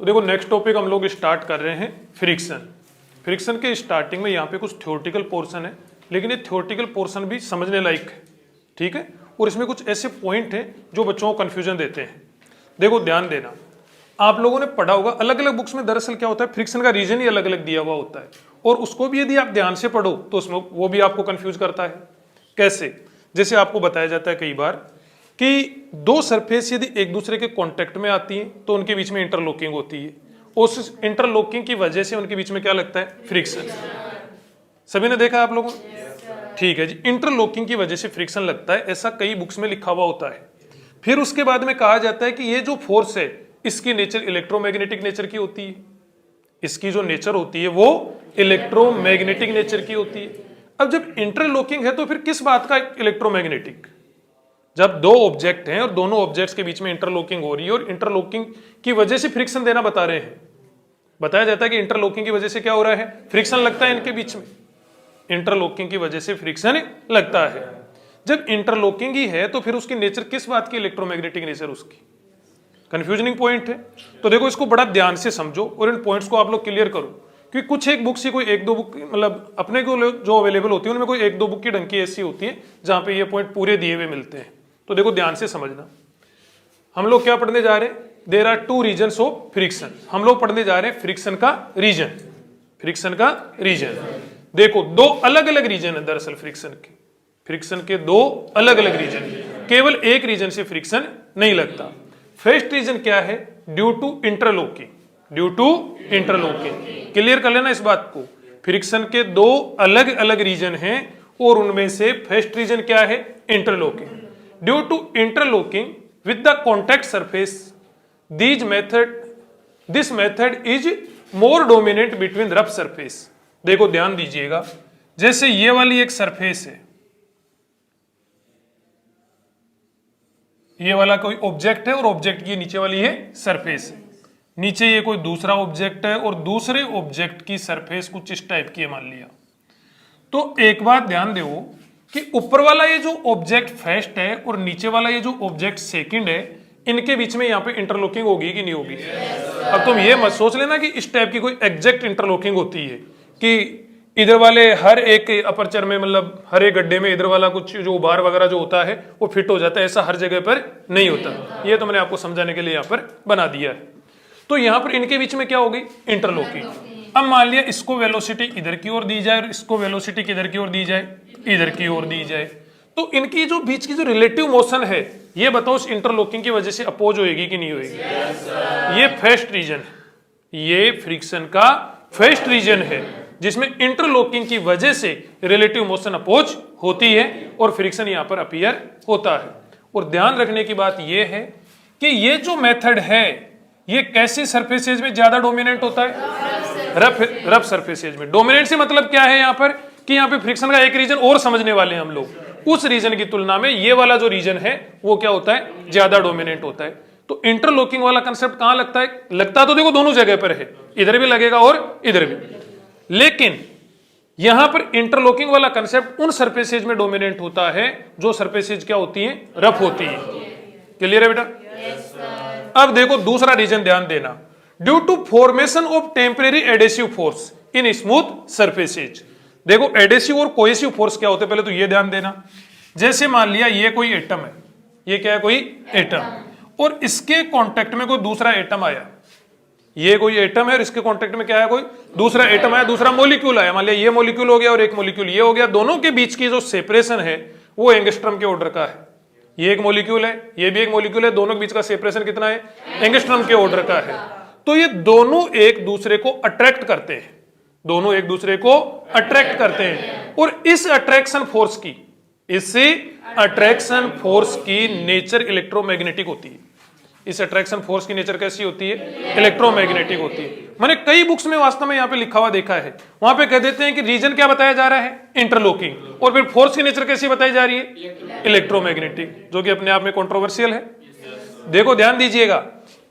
तो देखो next topic हम लोग स्टार्ट कर रहे हैं फ्रिक्शन। फ्रिक्शन के स्टार्टिंग में यहाँ पे कुछ थ्योरेटिकल पोर्शन है, लेकिन ये थ्योरेटिकल पोर्शन भी समझने लायक है, ठीक है। और इसमें कुछ ऐसे पॉइंट हैं जो बच्चों को कंफ्यूजन देते हैं। देखो ध्यान देना, आप लोगों ने पढ़ा होगा अलग अलग बुक्स में दरअसल क्या होता है, फ्रिक्शन का रीजन ही अलग अलग दिया हुआ होता है, और उसको भी यदि आप ध्यान से पढ़ो तो उसमें वो भी आपको कंफ्यूज करता है। कैसे? जैसे आपको बताया जाता है कई बार कि दो सरफेस यदि एक दूसरे के कांटेक्ट में आती हैं तो उनके बीच में इंटरलॉकिंग होती है, उस इंटरलॉकिंग की वजह से उनके बीच में क्या लगता है, फ्रिक्शन। सभी ने देखा आप लोगों ने? ठीक है जी, इंटरलॉकिंग की वजह से फ्रिक्शन लगता है, ऐसा कई बुक्स में लिखा हुआ होता है। फिर उसके बाद में कहा जाता है कि ये जो फोर्स है इसकी नेचर इलेक्ट्रोमैग्नेटिक नेचर की होती है, इसकी जो नेचर होती है वो इलेक्ट्रोमैग्नेटिक नेचर की होती है। अब जब इंटरलॉकिंग है तो फिर किस बात का इलेक्ट्रोमैग्नेटिक? जब दो ऑब्जेक्ट हैं और दोनों ऑब्जेक्ट्स के बीच में इंटरलॉकिंग हो रही है और इंटरलॉकिंग की वजह से फ्रिक्शन देना बता रहे हैं, बताया जाता है कि इंटरलॉकिंग की वजह से क्या हो रहा है, फ्रिक्शन लगता है इनके बीच में, इंटरलॉकिंग की वजह से फ्रिक्शन लगता है। जब इंटरलॉकिंग ही है तो फिर उसकी नेचर किस बात की, इलेक्ट्रोमैग्नेटिक नेचर उसकी। कंफ्यूजनिंग पॉइंट है, तो देखो इसको बड़ा ध्यान से समझो और इन पॉइंट्स को आप लोग क्लियर करो, क्योंकि कुछ एक बुक से कोई एक दो बुक मतलब अपने को जो अवेलेबल होती है उनमें कोई एक दो बुक की डंकी ऐसी होती है जहां पे ये पॉइंट पूरे दिए हुए मिलते हैं। तो देखो ध्यान से समझना, हम लोग क्या पढ़ने जा रहे हैं, there are two reasons of friction. हम लोग पढ़ने जा रहे हैं फ्रिक्शन का रीजन, फ्रिक्शन का रीजन। देखो दो अलग अलग रीजन है दरअसल फ्रिक्शन के दो अलग अलग रीजन, केवल एक रीजन से फ्रिक्शन नहीं लगता। फर्स्ट रीजन क्या है, due to interlocking, due to interlocking. Clear कर लेना इस बात को, फ्रिक्शन के दो अलग अलग रीजन हैं और उनमें से फर्स्ट रीजन क्या है, interlocking. Due to interlocking with the contact surface this method is more dominant between rough surface. देखो ध्यान दीजिएगा, जैसे ये वाली एक सरफेस है, ये वाला कोई ऑब्जेक्ट है और ऑब्जेक्ट की नीचे वाली है सरफेस है, नीचे ये कोई दूसरा ऑब्जेक्ट है और दूसरे ऑब्जेक्ट की सरफेस कुछ इस टाइप की है मान लिया। तो एक बात ध्यान दो कि ऊपर वाला ये जो ऑब्जेक्ट फर्स्ट है और नीचे वाला ये जो ऑब्जेक्ट सेकंड है, इनके बीच में यहाँ पे इंटरलॉकिंग होगी कि नहीं होगी? अब तुम ये मत सोच लेना कि इस टाइप की कोई एग्जैक्ट इंटरलॉकिंग होती है कि इधर वाले हर एक अपर्चर में मतलब हर एक गड्ढे में इधर वाला कुछ जो उभार वगैरह जो होता है वो फिट हो जाता है, ऐसा हर जगह पर नहीं होता। ये तो मैंने आपको समझाने के लिए यहाँ पर बना दिया है। तो यहाँ पर इनके बीच में क्या होगी, इंटरलॉकिंग। अब मान लिया इसको वेलोसिटी इधर की ओर दी जाए और इसको वेलोसिटी किधर की ओर दी जाए, इधर की ओर दी जाए, तो इनकी जो बीच की जो रिलेटिव मोशन है ये बताओ इस इंटरलॉकिंग की वजह से अपोज होएगी कि नहीं होएगी? ये फर्स्ट रीजन है, ये फ्रिक्शन का फर्स्ट रीजन है जिसमें इंटरलॉकिंग की वजह से रिलेटिव मोशन अपोज होती है और फ्रिक्शन यहां पर अपीयर होता है। और ध्यान रखने की बात यह है कि ये जो मेथड है ये कैसी सरफेसेज में ज्यादा डोमिनेंट होता है, रफ सरफेसेज में। डोमिनेंट से मतलब क्या है यहाँ पर कि यहाँ पे फ्रिक्शन का एक रीजन और समझने वाले हैं हम लोग, उस रीजन की तुलना में ये वाला जो रीजन है वो क्या होता है, ज्यादा डोमिनेंट होता है। तो इंटरलॉकिंग वाला कंसेप्ट कहां लगता है, लगता तो देखो दोनों जगह पर है, इधर भी लगेगा और इधर भी, लेकिन यहां पर इंटरलॉकिंग वाला कंसेप्ट उन सरफेसेज में डोमिनेंट होता है जो सरफेसेज क्या होती हैं, रफ होती है। क्लियर है बेटा? अब देखो दूसरा रीजन ध्यान देना, due to formation of temporary adhesive force in smooth surfaces. देखो एडेसिव और कोहेसिव फोर्स क्या होते हैं, पहले तो ये ध्यान देना। जैसे मान लिया ये कोई एटम है, ये क्या है, कोई एटम, और इसके कांटेक्ट में कोई दूसरा एटम आया, ये कोई एटम है और इसके कांटेक्ट में क्या है, कोई दूसरा एटम आया, दूसरा मॉलिक्यूल आया, मान लिया ये मॉलिक्यूल हो गया और एक मॉलिक्यूल ये हो गया। दोनों के बीच की जो सेपरेशन है वो एंगस्ट्रॉम के ऑर्डर का है, ये एक मॉलिक्यूल है, ये भी एक मॉलिक्यूल है, दोनों के बीच का सेपरेशन कितना है, एंगस्ट्रॉम के ऑर्डर का है। तो ये दोनों एक दूसरे को अट्रैक्ट करते हैं, दोनों एक दूसरे को अट्रैक्ट करते हैं, और इस अट्रैक्शन फोर्स की नेचर इलेक्ट्रोमैग्नेटिक होती है। इस अट्रैक्शन फोर्स की नेचर कैसी होती है, इलेक्ट्रोमैग्नेटिक होती है। मैंने कई बुक्स में वास्तव में यहाँ पे लिखा हुआ देखा है, वहां पे कह देते हैं कि रीजन क्या बताया जा रहा है, इंटरलॉकिंग, और फिर फोर्स की नेचर कैसी बताई जा रही है, इलेक्ट्रोमैग्नेटिक, जो कि अपने आप में कंट्रोवर्शियल है। देखो ध्यान दीजिएगा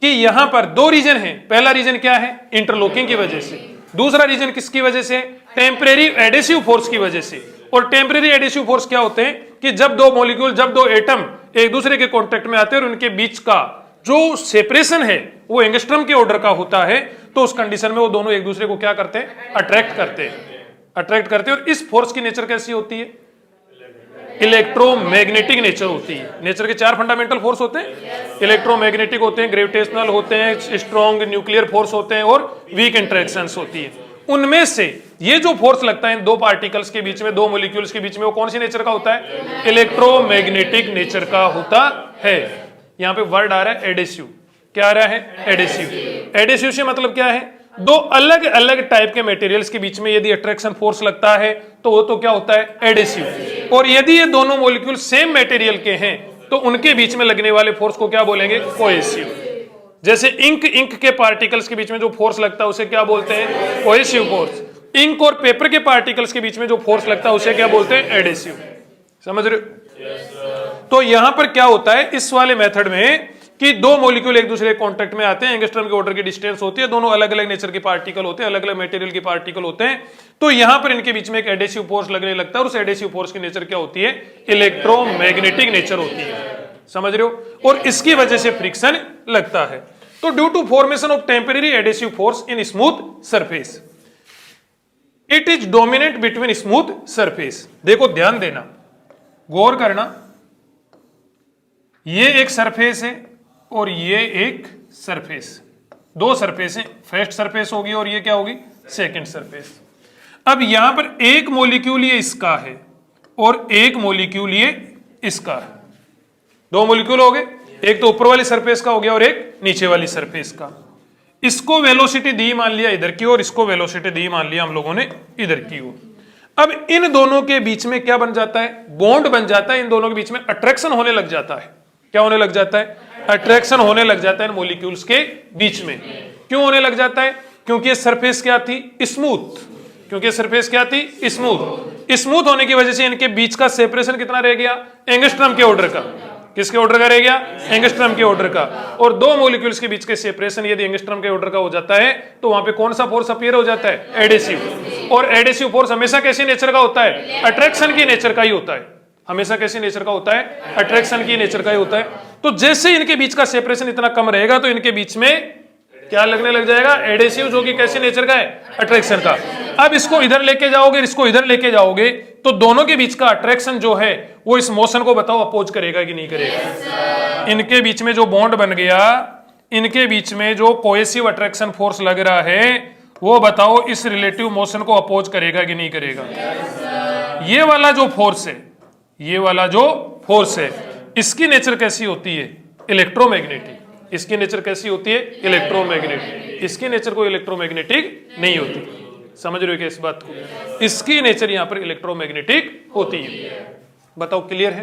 कि यहां पर दो रीजन है, पहला रीजन क्या है, इंटरलॉकिंग की वजह से, दूसरा रीजन किसकी वजह से, टेम्परेरी एडेसिव फोर्स की वजह से। और टेम्परेरी एडेसिव फोर्स क्या होते हैं कि जब दो मॉलिक्यूल, जब दो एटम एक दूसरे के कांटेक्ट में आते हैं और उनके बीच का जो सेपरेशन है वो एंगस्ट्रम के ऑर्डर का होता है, तो उस कंडीशन में वो दोनों एक दूसरे को क्या करते हैं, अट्रैक्ट करते हैं। और इस फोर्स की नेचर कैसी होती है, इलेक्ट्रोमैग्नेटिक नेचर होती है। नेचर के 4 फंडामेंटल फोर्स होते हैं, इलेक्ट्रोमैग्नेटिक होते हैं, ग्रेविटेशनल होते हैं, स्ट्रॉन्ग न्यूक्लियर फोर्स होते हैं और वीक इंटरेक्शंस होती है। उनमें से ये जो फोर्स लगता है इन दो पार्टिकल्स के बीच में, दो मॉलिक्यूल्स के बीच में, वो कौन सी नेचर का होता है, इलेक्ट्रोमैग्नेटिक नेचर का होता है। यहां पे वर्ड आ रहा है एडेसिव। क्या आ रहा है, एडेसिव। एडेसिव से मतलब क्या है, दो अलग अलग टाइप के मटेरियल्स के बीच में यदि अट्रैक्शन फोर्स लगता है तो वो तो क्या होता है, एडेसिव। और यदि ये दोनों मॉलिक्यूल सेम मटेरियल के हैं तो उनके बीच में लगने वाले फोर्स को क्या बोलेंगे, कोहेसिव। जैसे इंक के पार्टिकल्स के बीच में जो फोर्स लगता है उसे क्या बोलते हैं, कोहेसिव फोर्स। इंक और पेपर के पार्टिकल्स के बीच में जो फोर्स लगता है उसे क्या बोलते हैं, एडेसिव। समझ रहे हो? तो यहां पर क्या होता है इस वाले मेथड में कि दो मॉलिक्यूल एक दूसरे कांटेक्ट में आते हैं, एंगस्ट्रॉम के ऑर्डर की डिस्टेंस होती है, दोनों अलग अलग नेचर के पार्टिकल होते हैं, अलग अलग मटेरियल के पार्टिकल होते हैं, तो यहां पर इनके बीच में एक एडेसिव फोर्स लगने लगता है और उस एडेसिव फोर्स की नेचर क्या होती है, इलेक्ट्रोमैग्नेटिक नेचर होती है। समझ रहे हो? और इसकी वजह से फ्रिक्शन लगता है। तो due to formation of temporary adhesive force in smooth surface, it is dominate between smooth surface. देखो ध्यान देना, गौर करना, ये एक सरफेस है और ये एक सरफेस, दो सरफेस है, फर्स्ट सरफेस होगी और ये क्या होगी, सेकंड सरफेस। अब यहां पर एक मॉलिक्यूल ये इसका है और एक मॉलिक्यूल ये इसका है, दो मॉलिक्यूल हो गए, एक तो ऊपर वाली सरफेस का हो गया और एक नीचे वाली सरफेस का। इसको वेलोसिटी दी मान लिया इधर की और इसको वेलोसिटी दी मान लिया हम लोगों ने इधर की ओर। अब इन दोनों के बीच में क्या बन जाता है, बॉन्ड बन जाता है, इन दोनों के बीच में अट्रैक्शन होने लग जाता है। क्या होने लग जाता है, अट्रैक्शन होने लग जाता है इन मॉलिक्यूल्स के बीच में। क्यों होने लग जाता है, क्योंकि ये सरफेस क्या थी, स्मूथ, क्योंकि सरफेस क्या थी, स्मूथ। स्मूथ होने की वजह से इनके बीच का सेपरेशन कितना रह गया, एंगस्ट्रॉम के ऑर्डर का। किसके ऑर्डर का रह गया, एंगस्ट्रॉम के ऑर्डर का। और दो मॉलिक्यूल्स के बीच के सेपरेशन यदि एंगस्ट्रॉम के ऑर्डर का हो जाता है तो वहां पे कौन सा फोर्स अपीयर हो जाता है, एडेसिव। और एडेसिव फोर्स हमेशा कैसी नेचर का होता है, अट्रैक्शन की नेचर का ही होता है। हमेशा कैसी नेचर का होता है, अट्रैक्शन की नेचर का ही होता है। तो जैसे इनके बीच का सेपरेशन इतना कम रहेगा तो इनके बीच में क्या लगने लग जाएगा, एडेसिव, जो कि कैसे नेचर का है, अट्रैक्शन का। अब इसको इधर लेके जाओगे, इसको इधर लेके जाओगे तो दोनों के बीच का अट्रैक्शन जो है वो इस मोशन को बताओ अपोज करेगा कि नहीं करेगा। इनके बीच में जो बॉन्ड बन गया, इनके बीच में जो कोहेसिव अट्रैक्शन फोर्स लग रहा है वो बताओ इस रिलेटिव मोशन को अपोज करेगा कि नहीं करेगा। ये वाला जो फोर्स है, ये वाला जो फोर्स है, इसकी नेचर कैसी होती है, इलेक्ट्रोमैग्नेटिक। इसकी नेचर कैसी होती है, इलेक्ट्रोमैग्नेटिक। इसकी नेचर को इलेक्ट्रोमैग्नेटिक नहीं होती। समझ रहे हो क्या इस बात को, इसकी नेचर यहां पर इलेक्ट्रोमैग्नेटिक होती है। बताओ क्लियर है?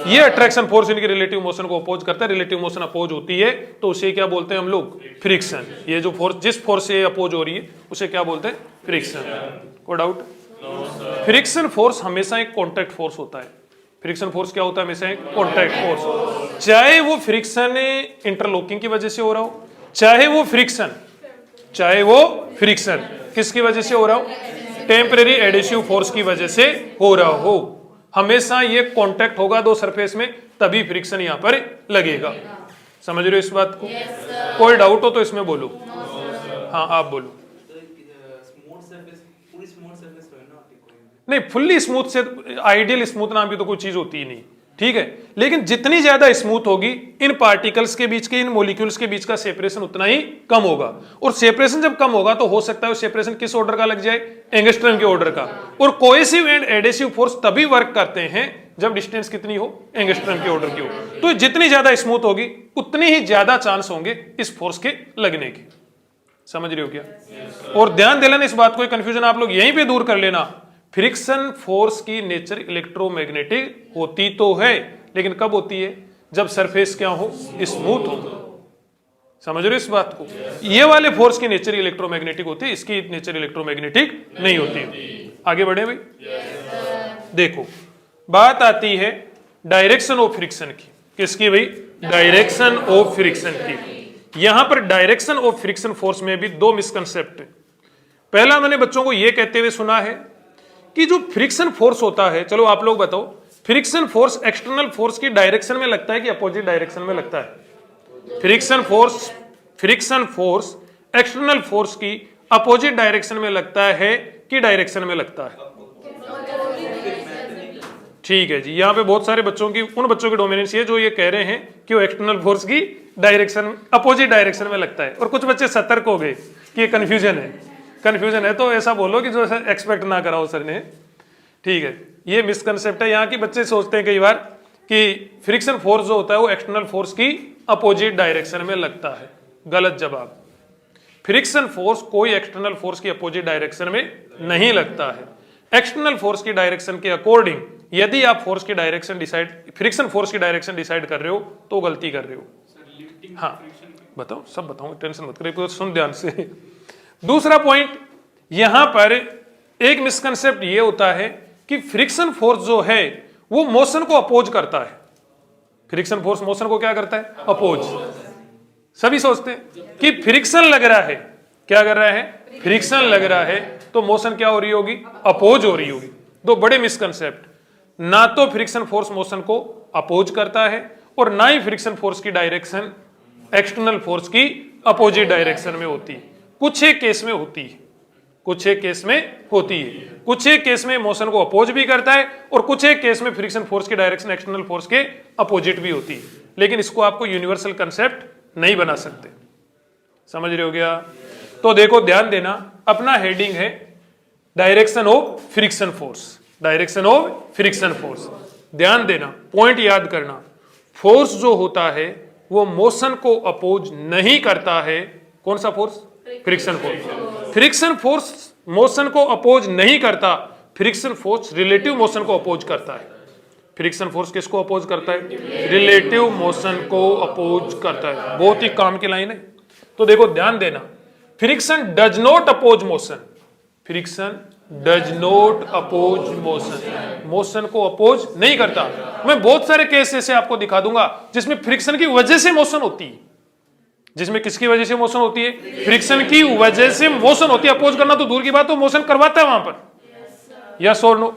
ये अट्रैक्शन फोर्स इनके रिलेटिव मोशन को अपोज करता है। रिलेटिव मोशन अपोज होती है तो उसे क्या बोलते हैं हम लोग, फ्रिक्शन। ये जो फोर्स, जिस फोर्स से अपोज हो रही है उसे क्या बोलते हैं, फ्रिक्शन। कोई डाउट? फ्रिक्शन फोर्स हमेशा एक कॉन्टैक्ट फोर्स होता है। फ्रिक्शन फोर्स क्या होता है, हमेशा एक कॉन्टैक्ट फोर्स। चाहे वो फ्रिक्शन इंटरलॉकिंग की वजह से हो रहा हो, चाहे वो फ्रिक्शन किसकी वजह से हो रहा हो, टेम्परेरी एडेसिव फोर्स की वजह से हो रहा हो, हमेशा ये कांटेक्ट होगा दो सरफेस में, तभी फ्रिक्शन यहां पर लगेगा। समझ रहे हो इस बात को? कोई डाउट हो तो इसमें बोलो। हाँ आप बोलो। नहीं, फुल्ली स्मूथ से, आइडियल स्मूथ नाम की तो कोई चीज होती ही नहीं, ठीक है। लेकिन जितनी ज्यादा स्मूथ होगी, इन पार्टिकल्स के बीच के, इन मॉलिक्यूल्स के बीच का सेपरेशन उतना ही कम होगा। और सेपरेशन जब कम होगा तो हो सकता है सेपरेशन किस ऑर्डर का लग जाए, एंगस्ट्रॉम के ऑर्डर का। और कोहेसिव एंड एडेसिव फोर्स तभी वर्क करते हैं जब डिस्टेंस कितनी हो, एंगस्ट्रॉम के ऑर्डर की हो। तो जितनी ज्यादा स्मूथ होगी उतनी ही ज्यादा चांस होंगे इस फोर्स के लगने के। समझ रहे हो क्या? और ध्यान दे लेना इस बात को, कंफ्यूजन आप लोग यहीं पे दूर कर लेना। फ्रिक्शन फोर्स की नेचर इलेक्ट्रोमैग्नेटिक होती तो है, लेकिन कब होती है, जब सरफेस क्या हो, स्मूथ हो। समझ रहे हो इस बात को? ये वाले फोर्स की नेचर इलेक्ट्रोमैग्नेटिक होती है, इसकी नेचर इलेक्ट्रोमैग्नेटिक नहीं होती। आगे बढ़े भाई। देखो बात आती है डायरेक्शन ऑफ फ्रिक्शन की। किसकी भाई? डायरेक्शन ऑफ फ्रिक्शन की। यहां पर डायरेक्शन ऑफ फ्रिक्शन फोर्स में भी दो मिसकंसेप्ट है। पहला, मैंने बच्चों को यह कहते हुए सुना है कि जो फ्रिक्शन फोर्स होता है, चलो आप लोग बताओ, फ्रिक्शन फोर्स एक्सटर्नल फोर्स की डायरेक्शन में लगता है कि अपोजिट डायरेक्शन में लगता है? फ्रिक्शन फोर्स एक्सटर्नल फोर्स की अपोजिट डायरेक्शन में लगता है कि डायरेक्शन में लगता है? ठीक है जी, यहाँ पे बहुत सारे बच्चों की, उन बच्चों की डोमिनेंस है जो ये कह रहे हैं कि वो एक्सटर्नल फोर्स की डायरेक्शन, अपोजिट डायरेक्शन में लगता है, और कुछ बच्चे सतर्क हो गए कि ये कंफ्यूजन है, तो ऐसा बोलो कि जो एक्सपेक्ट ना कराओ सर ने। ठीक है, ये मिसकंसेप्ट है यहाँ की, बच्चे सोचते हैं कई बार कि फ्रिक्शन फोर्स जो होता है वो एक्सटर्नल फोर्स की अपोजिट डायरेक्शन में लगता है। गलत जवाब। फ्रिक्शन फोर्स कोई एक्सटर्नल फोर्स की अपोजिट डायरेक्शन में नहीं लगता है। एक्सटर्नल फोर्स की डायरेक्शन के अकॉर्डिंग यदि आप फोर्स की डायरेक्शन फ्रिक्शन फोर्स की डायरेक्शन डिसाइड कर रहे हो तो गलती कर रहे हो। हाँ बताओ, सब बताओ, टेंशन मत करो, सुन ध्यान से। दूसरा पॉइंट, यहां पर एक मिसकंसेप्ट ये होता है कि फ्रिक्शन फोर्स जो है वो मोशन को अपोज करता है। फ्रिक्शन फोर्स मोशन को क्या करता है? अपोज। सभी सोचते हैं कि फ्रिक्शन लग रहा है, क्या कर रहा है? फ्रिक्शन लग रहा है, तो मोशन क्या हो रही होगी? अपोज हो रही होगी। दो बड़े मिसकंसेप्ट, ना तो फ्रिक्शन फोर्स मोशन को अपोज करता है और ना ही फ्रिक्शन फोर्स की डायरेक्शन एक्सटर्नल फोर्स की अपोजिट डायरेक्शन में होती है। कुछ एक केस में होती है, कुछ एक केस में होती है, कुछ एक केस में मोशन को अपोज भी करता है और कुछ एक केस में फ्रिक्शन फोर्स की डायरेक्शन एक्सटर्नल फोर्स के अपोजिट भी होती है। लेकिन इसको आपको यूनिवर्सल कंसेप्ट नहीं बना सकते, समझ रहे हो गया? तो देखो ध्यान देना, अपना हेडिंग है direction of friction force, direction of friction force. ध्यान देना, पॉइंट याद करना, फोर्स जो होता है वो मोशन को अपोज नहीं करता है। कौन सा force? Friction force. Friction force motion को अपोज नहीं करता, फ्रिक्शन फोर्स रिलेटिव मोशन को अपोज करता है। फ्रिक्शन फोर्स किसको अपोज करता है? रिलेटिव मोशन को अपोज करता है। बहुत ही काम की लाइन है। तो देखो ध्यान देना, friction does not oppose motion, friction does not oppose motion, motion को अपोज नहीं करता। मैं बहुत सारे केस ऐसे आपको दिखा दूंगा जिसमें फ्रिक्शन की वजह से मोशन होती है। जिसमें किसकी वजह से मोशन होती है? फ्रिक्शन की वजह से मोशन होती है। अपोज करना तो दूर की बात, तो मोशन करवाता है वहां पर। यस और नो?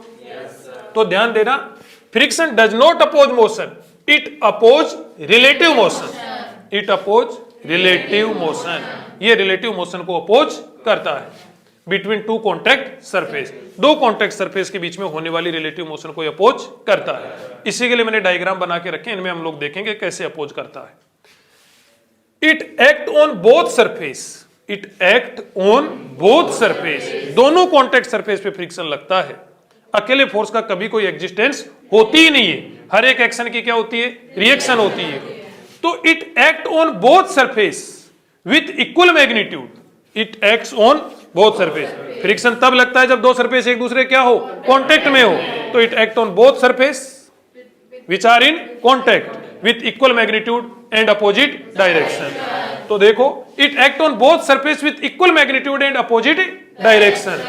तो ध्यान देना, friction does not oppose motion, it oppose relative motion, it oppose relative motion. ये रिलेटिव मोशन को अपोज करता है बिटवीन टू कॉन्टैक्ट सरफेस, दो कॉन्टैक्ट सरफेस के बीच में होने वाली रिलेटिव मोशन को अपोज करता है। इसी के लिए मैंने डायग्राम बना के रखे, इनमें हम लोग देखेंगे कैसे अपोज करता है। It act on both surface, it act on both surface, दोनों कॉन्टैक्ट सरफेस पे फ्रिक्शन लगता है। अकेले फोर्स का कभी कोई एग्जिस्टेंस होती ही नहीं है, हर एक एक्शन की क्या होती है? रिएक्शन होती है। तो it act on both surface with equal magnitude, it acts on both surface. Friction तब लगता है जब दो सरफेस एक दूसरे क्या हो? कांटेक्ट में हो। तो it act on both surface which are in contact with equal magnitude and opposite direction. तो देखो, it act on both surface with equal magnitude and opposite direction.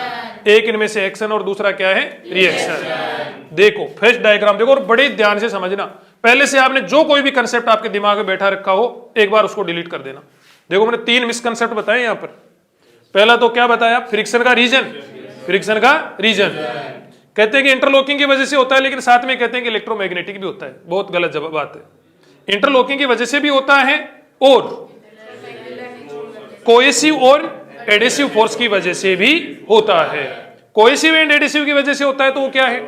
एक इनमें से एक्शन और दूसरा क्या है? रिएक्शन। देखो फर्स्ट डायग्राम देखो और बड़े ध्यान से समझना। पहले से आपने जो कोई भी कंसेप्ट आपके दिमाग में बैठा रखा हो, एक बार उसको डिलीट कर देना। देखो मैंने 3 मिसकंसेप्ट बताए यहां पर। पहला तो क्या बताया? फ्रिक्शन का रीजन, फ्रिक्शन का रीजन कहते हैं कि इंटरलॉकिंग की वजह से होता है, लेकिन साथ में कहते हैं कि इलेक्ट्रोमैग्नेटिक भी होता है। बहुत गलत बात है। इंटरलॉकिंग की वजह से भी होता है और कोएसिव और एडेसिव फोर्स की वजह से भी होता है। कोएसिव एंड एडेसिव की वजह से होता है तो वो क्या है?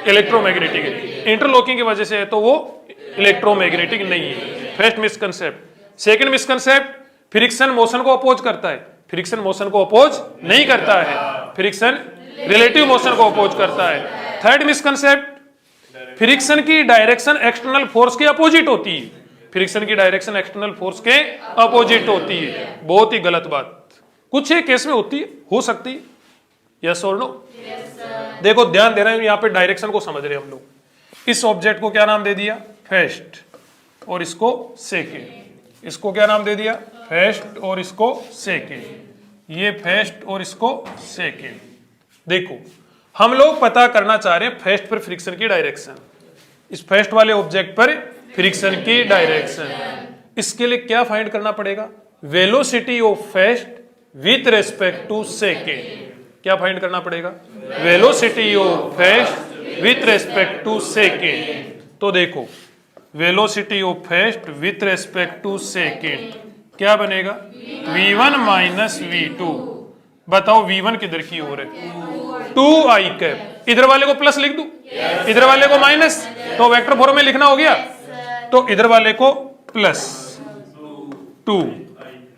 इलेक्ट्रोमैग्नेटिक है। इंटरलॉकिंग की वजह से है तो वो इलेक्ट्रोमैग्नेटिक नहीं है। First misconcept. Second misconcept, friction motion को अपोज करता है, फ्रिक्शन मोशन को अपोज नहीं करता है, फ्रिक्शन रिलेटिव मोशन को अपोज करता है। थर्ड मिसकंसेप्ट, फ्रिक्शन की डायरेक्शन एक्सटर्नल फोर्स के अपोजिट होती है, फ्रिक्शन की डायरेक्शन एक्सटर्नल फोर्स के अपोजिट होती है। बहुत ही गलत बात। कुछ एक केस में होती है, हो सकती है। यस और नो? देखो ध्यान देना, यहां पे डायरेक्शन को समझ रहे हैं हम लोग। इस ऑब्जेक्ट को क्या नाम दे दिया? फर्स्ट, और इसको सेकेंड। इसको क्या नाम दे दिया? फर्स्ट और इसको सेकेंड। ये फर्स्ट और इसको सेकेंड। देखो हम लोग पता करना चाह रहे हैं फर्स्ट पर फ्रिक्शन की डायरेक्शन, इस फर्स्ट वाले ऑब्जेक्ट पर फ्रिक्शन की डायरेक्शन। इसके लिए क्या फाइंड करना पड़ेगा? Velocity of first with respect to second. क्या फाइंड करना पड़ेगा? Velocity of first with respect to second. तो देखो velocity of first with respect to second क्या बनेगा v1 माइनस v2। बताओ v1 किधर की ओर है 2i कैप, इधर वाले को प्लस लिख दूं इधर वाले को माइनस, तो वेक्टर फॉर्म में लिखना हो गया। तो इधर वाले को प्लस 2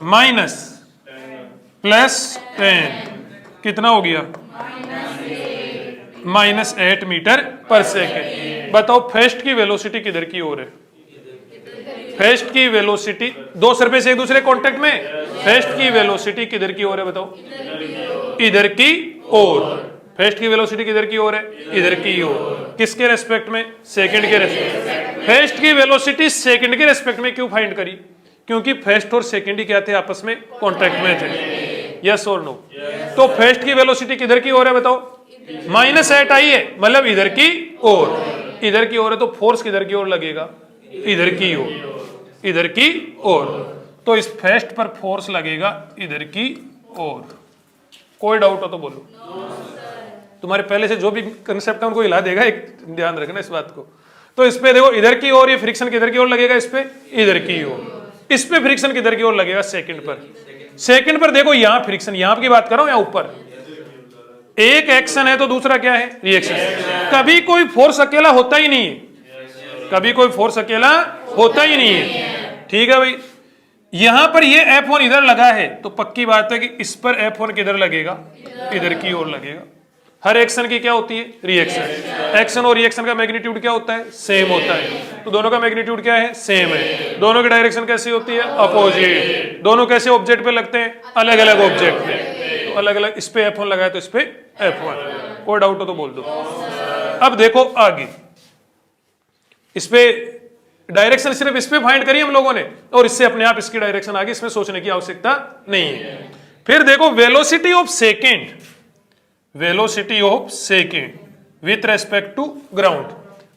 माइनस प्लस 10 कितना हो गया -8 मीटर पर सेकेंड। बताओ फेस्ट की वेलोसिटी किधर की ओर है, फेस्ट की वेलोसिटी, दो सरफेस एक दूसरे कांटेक्ट में, फेस्ट की वेलोसिटी किधर की ओर है बताओ इधर की ओर। फेस्ट की वेलोसिटी किधर की ओर है इधर की ओर, किसके रेस्पेक्ट में सेकंड के रेस्पेक्ट। फेस्ट की वेलोसिटी सेकंड के रेस्पेक्ट में क्यों फाइंड करी, क्योंकि फेस्ट और सेकंड ही क्या थे आपस में कांटेक्ट में थे, यस और नो। तो फेस्ट की वेलोसिटी किधर की ओर है बताओ -8 आई है, मतलब इधर की ओर, इधर की ओर है तो फोर्स किधर की ओर लगेगा इधर की ओर, इधर की ओर। तो इस फेस्ट पर फोर्स लगेगा इधर की ओर। कोई डाउट हो तो बोलो, तुम्हारे पहले से जो भी कंसेप्ट है उनको हिला देगा, एक ध्यान रखना इस बात को। तो इस पे देखो इधर की ओर ये फ्रिक्शन किधर की ओर लगेगा, इस पे इधर की ओर, इस पे फ्रिक्शन किधर की ओर लगेगा सेकंड पर। सेकंड पर देखो यहां फ्रिक्शन, यहां की बात कर रहा हूं, यहां ऊपर एक एक्शन है तो दूसरा क्या है रिएक्शन। कभी कोई फोर्स अकेला होता ही नहीं है, कभी कोई फोर्स अकेला होता ही नहीं है, ठीक है भाई। यहां पर ये F1 इधर लगा है तो पक्की बात है कि इस पर F1 किधर लगेगा इधर की ओर लगेगा। हर एक्शन की क्या होती है रिएक्शन, एक्शन और रिएक्शन का मैग्नीट्यूड क्या होता है सेम होता है, तो दोनों का मैग्नीट्यूड क्या है सेम है। दोनों की डायरेक्शन कैसी होती है अपोजिट। दोनों कैसे ऑब्जेक्ट पे लगते हैं अलग अलग ऑब्जेक्ट पे, तो अलग अलग, इस पे F1 लगाया तो इस पे F1। कोई डाउट हो तो बोल दो। अब देखो आगे, इस पे डायरेक्शन सिर्फ इस पे फाइंड करी हम लोगों ने और इससे अपने आप इसकी डायरेक्शन आगे, इसमें सोचने की आवश्यकता नहीं है। फिर देखो velocity of second, velocity of second with respect to ground.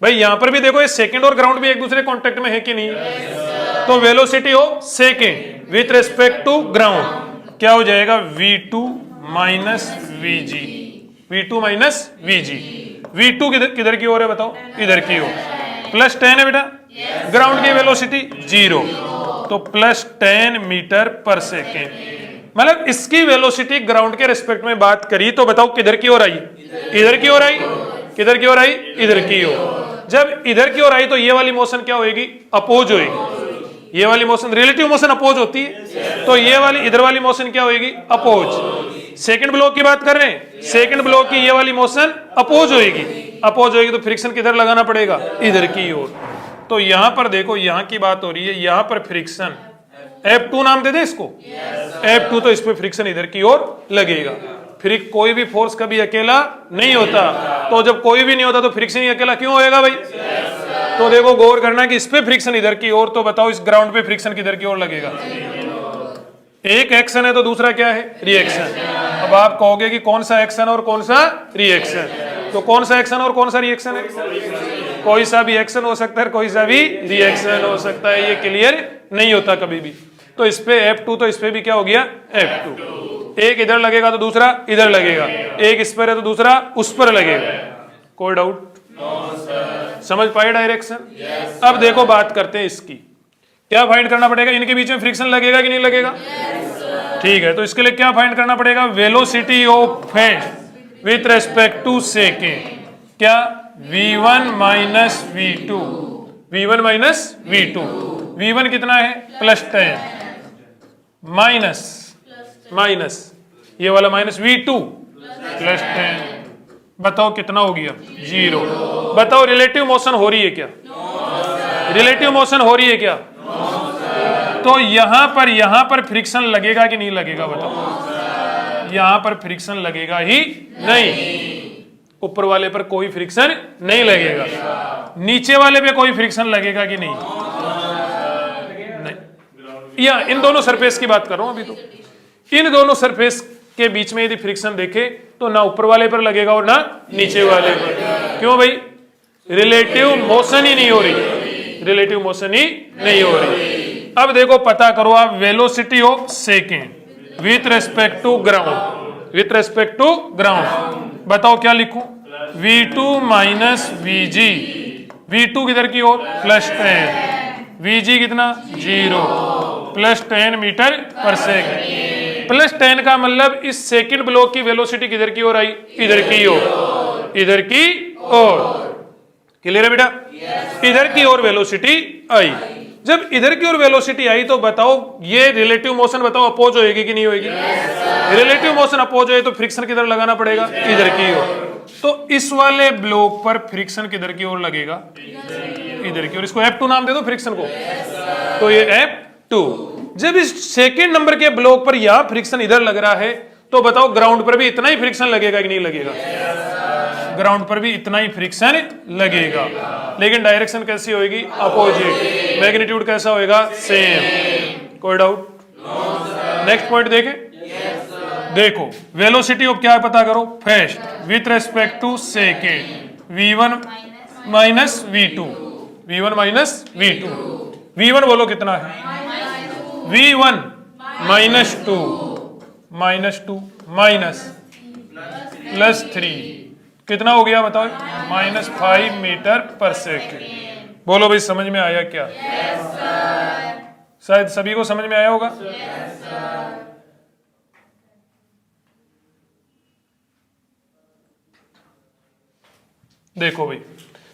भाई यहां पर भी देखो ये सेकेंड और ग्राउंड भी एक दूसरे कांटेक्ट में है कि नहीं, तो velocity of second with respect to ground क्या हो जाएगा v2 minus vg, v2 minus vg। v2 किधर की ओर है बताओ इधर की ओर, प्लस 10 है बेटा, ग्राउंड की वेलोसिटी 0 तो प्लस 10 मीटर पर सेकेंड। मतलब इसकी वेलोसिटी ग्राउंड के रिस्पेक्ट में बात करी तो बताओ किधर की ओर आई इधर की ओर आई, किधर की ओर आई इधर की ओर। जब इधर की ओर आई तो ये वाली मोशन क्या होगी अपोज होगी, ये वाली मोशन रिलेटिव मोशन अपोज होती है, तो ये वाली इधर वाली मोशन क्या होगी अपोज। सेकंड ब्लॉक की बात कर रहे हैं, सेकंड ब्लॉक की ये वाली मोशन अपोज होगी, अपोज होगी तो फ्रिक्शन किधर लगाना पड़ेगा इधर की ओर। तो यहां पर देखो यहां की बात हो रही है, यहां पर फ्रिक्शन F2 नाम दे दे इसको, F2 तो इस पे फ्रिक्शन इधर की ओर लगेगा। फिर कोई भी फोर्स कभी अकेला नहीं होता, तो जब कोई भी नहीं होता तो फ्रिक्शन ही अकेला क्यों होएगा भाई। तो देखो गौर करना कि इस पे फ्रिक्शन इधर की ओर, तो बताओ इस ग्राउंड पे फ्रिक्शन किधर की ओर लगेगा। एक एक्शन है तो दूसरा क्या है रिएक्शन। अब आप कहोगे कि कौन सा एक्शन और कौन सा रिएक्शन, तो कौन सा एक्शन और कौन सा रिएक्शन है, कोई सा भी एक्शन हो सकता है कोई सा भी रिएक्शन हो सकता है, ये क्लियर नहीं होता कभी भी। तो इस पे F2 तो इस पे भी क्या हो गया F2, एक इधर लगेगा तो दूसरा इधर लगेगा, एक इस पर है तो दूसरा उस पर लगेगा। कोई डाउट समझ पाए डायरेक्शन। अब देखो बात करते हैं इसकी, क्या फाइंड करना पड़ेगा, इनके बीच में फ्रिक्शन लगेगा कि नहीं लगेगा, ठीक है। तो इसके लिए क्या फाइंड करना पड़ेगा, velocity of first with respect to second, क्या v1 minus v2, v1 minus v2, v1 कितना है +10 माइनस माइनस ये वाला माइनस v2 +10, बताओ कितना हो गया 0। बताओ रिलेटिव मोशन हो रही है क्या, रिलेटिव मोशन हो रही है क्या, तो यहां पर फ्रिक्शन लगेगा कि नहीं लगेगा बताओ, यहां पर फ्रिक्शन लगेगा ही नहीं, ऊपर वाले पर कोई फ्रिक्शन नहीं लगेगा, नीचे वाले पे कोई फ्रिक्शन लगेगा कि नहीं, नहीं। या इन दोनों सरफेस की बात कर रहा हूं अभी, तो इन दोनों सरफेस के बीच में यदि फ्रिक्शन देखे तो ना ऊपर वाले पर लगेगा और ना नीचे वाले पर। क्यों भाई, रिलेटिव मोशन ही नहीं हो रही, रिलेटिव मोशन ही नहीं हो रही। अब देखो पता करो आप velocity of second with respect to ground, with respect to ground, बताओ क्या लिखूं, v2 माइनस vg V2 किधर की ओर +10, Vg कितना 0 +10 मीटर पर सेकंड। +10 का मतलब इस सेकंड ब्लॉक की वेलोसिटी किधर की ओर आई, इधर की ओर, इधर की ओर। क्लियर है बेटा? इधर की ओर वेलोसिटी आई। जब इधर की ओर वेलोसिटी आई तो बताओ ये रिलेटिव मोशन बताओ अपोज होएगी कि नहीं होएगी? रिलेटिव मोशन अपोज है तो फ्रिक्शन किधर लगाना पड़ेगा, इधर की ओर। तो इस वाले ब्लॉक पर फ्रिक्शन किधर की ओर लगेगा, इधर की ओर। इसको F2 नाम दे दो फ्रिक्शन को, तो ये F2। जब इस सेकंड नंबर के ब्लॉक पर यह फ्रिक्शन इधर लग रहा है तो बताओ ग्राउंड पर भी इतना ही फ्रिक्शन लगेगा कि नहीं लगेगा? ग्राउंड पर भी इतना ही फ्रिक्शन लगेगा, लेकिन डायरेक्शन कैसी होगी, अपोजिट। मैग्नीट्यूड कैसा होएगा, सेम। कोई डाउट? नेक्स्ट पॉइंट देखें। देखो वेलोसिटी ऑफ क्या पता करो, first with respect to second, V1 minus V2, V1 minus V2। V1 बोलो कितना है, V1 -2 माइनस +3 कितना हो गया बताओ, -5 मीटर पर सेकेंड। बोलो भाई समझ में आया क्या? शायद सभी को समझ में आया होगा। देखो भाई,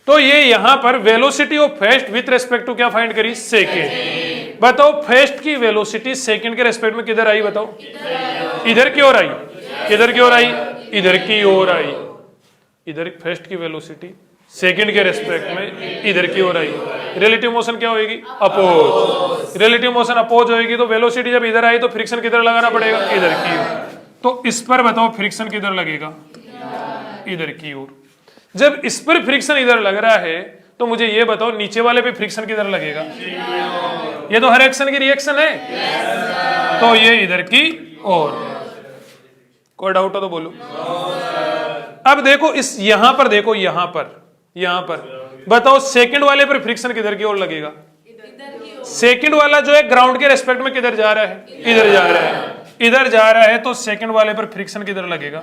तो ये यहां पर velocity of first with respect to क्या फाइंड करी, सेकेंड। बताओ फर्स्ट की वेलोसिटी सेकेंड के रेस्पेक्ट में किधर आई बताओ, इधर की ओर आई। किधर की ओर आई, इधर की ओर आई। इधर फर्स्ट की वेलोसिटी सेकंड के रेस्पेक्ट में इधर की ओर आई। रिलेटिव मोशन क्या होगी, अपोज। रिलेटिव मोशन अपोज होगी तो वेलोसिटी जब इधर आई तो फ्रिक्शन किधर लगाना पड़ेगा, इधर की ओर। तो इस पर बताओ फ्रिक्शन किधर लगेगा, इधर की ओर। जब इस पर फ्रिक्शन इधर लग रहा है तो मुझे ये बताओ नीचे वाले पे फ्रिक्शन किधर लगेगा। ये तो हर एक्शन की रिएक्शन है, तो ये इधर की ओर। कोई डाउट हो तो बोलो। अब देखो इस यहां पर देखो, यहां पर बताओ सेकंड वाले पर फ्रिक्शन किधर की ओर लगेगा। सेकंड वाला जो है ग्राउंड के रेस्पेक्ट में किधर जा रहा है, इधर जा रहा है। इधर जा रहा है तो सेकंड वाले पर फ्रिक्शन किधर लगेगा,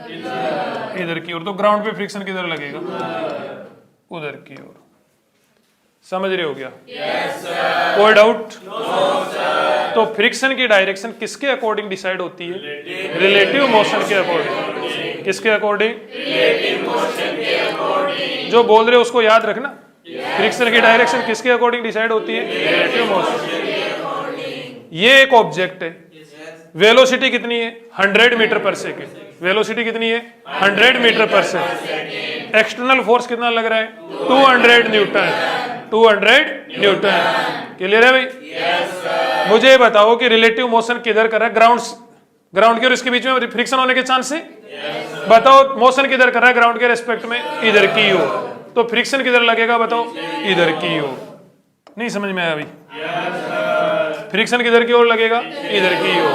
इधर की ओर। तो ग्राउंड पे फ्रिक्शन किधर लगेगा, उधर की ओर। समझ रहे हो क्या? कोई डाउट? तो फ्रिक्शन की डायरेक्शन किसके अकॉर्डिंग डिसाइड होती है, रिलेटिव मोशन के अकॉर्डिंग। किसके अकॉर्डिंग, जो बोल रहे हो उसको याद रखना। फ्रिक्शन की डायरेक्शन किसके अकॉर्डिंग डिसाइड होती है, रिलेटिव मोशन। ये एक ऑब्जेक्ट है, वेलोसिटी कितनी है 100 मीटर पर सेकेंड। वेलोसिटी कितनी है 100 metre per second. External force कितना लग रहा है 200 न्यूटन। 200 न्यूटन। क्लियर है भाई? मुझे बताओ कि रिलेटिव मोशन किधर कर रहा है, ग्राउंड के और इसके बीच में फ्रिक्शन होने के चांस है। बताओ मोशन किधर कर रहा है ग्राउंड के रेस्पेक्ट में, इधर की ओर। तो फ्रिक्शन किधर लगेगा बताओ, इधर की ओर। नहीं समझ में आया अभी? फ्रिक्शन किधर की ओर लगेगा, इधर की ओर।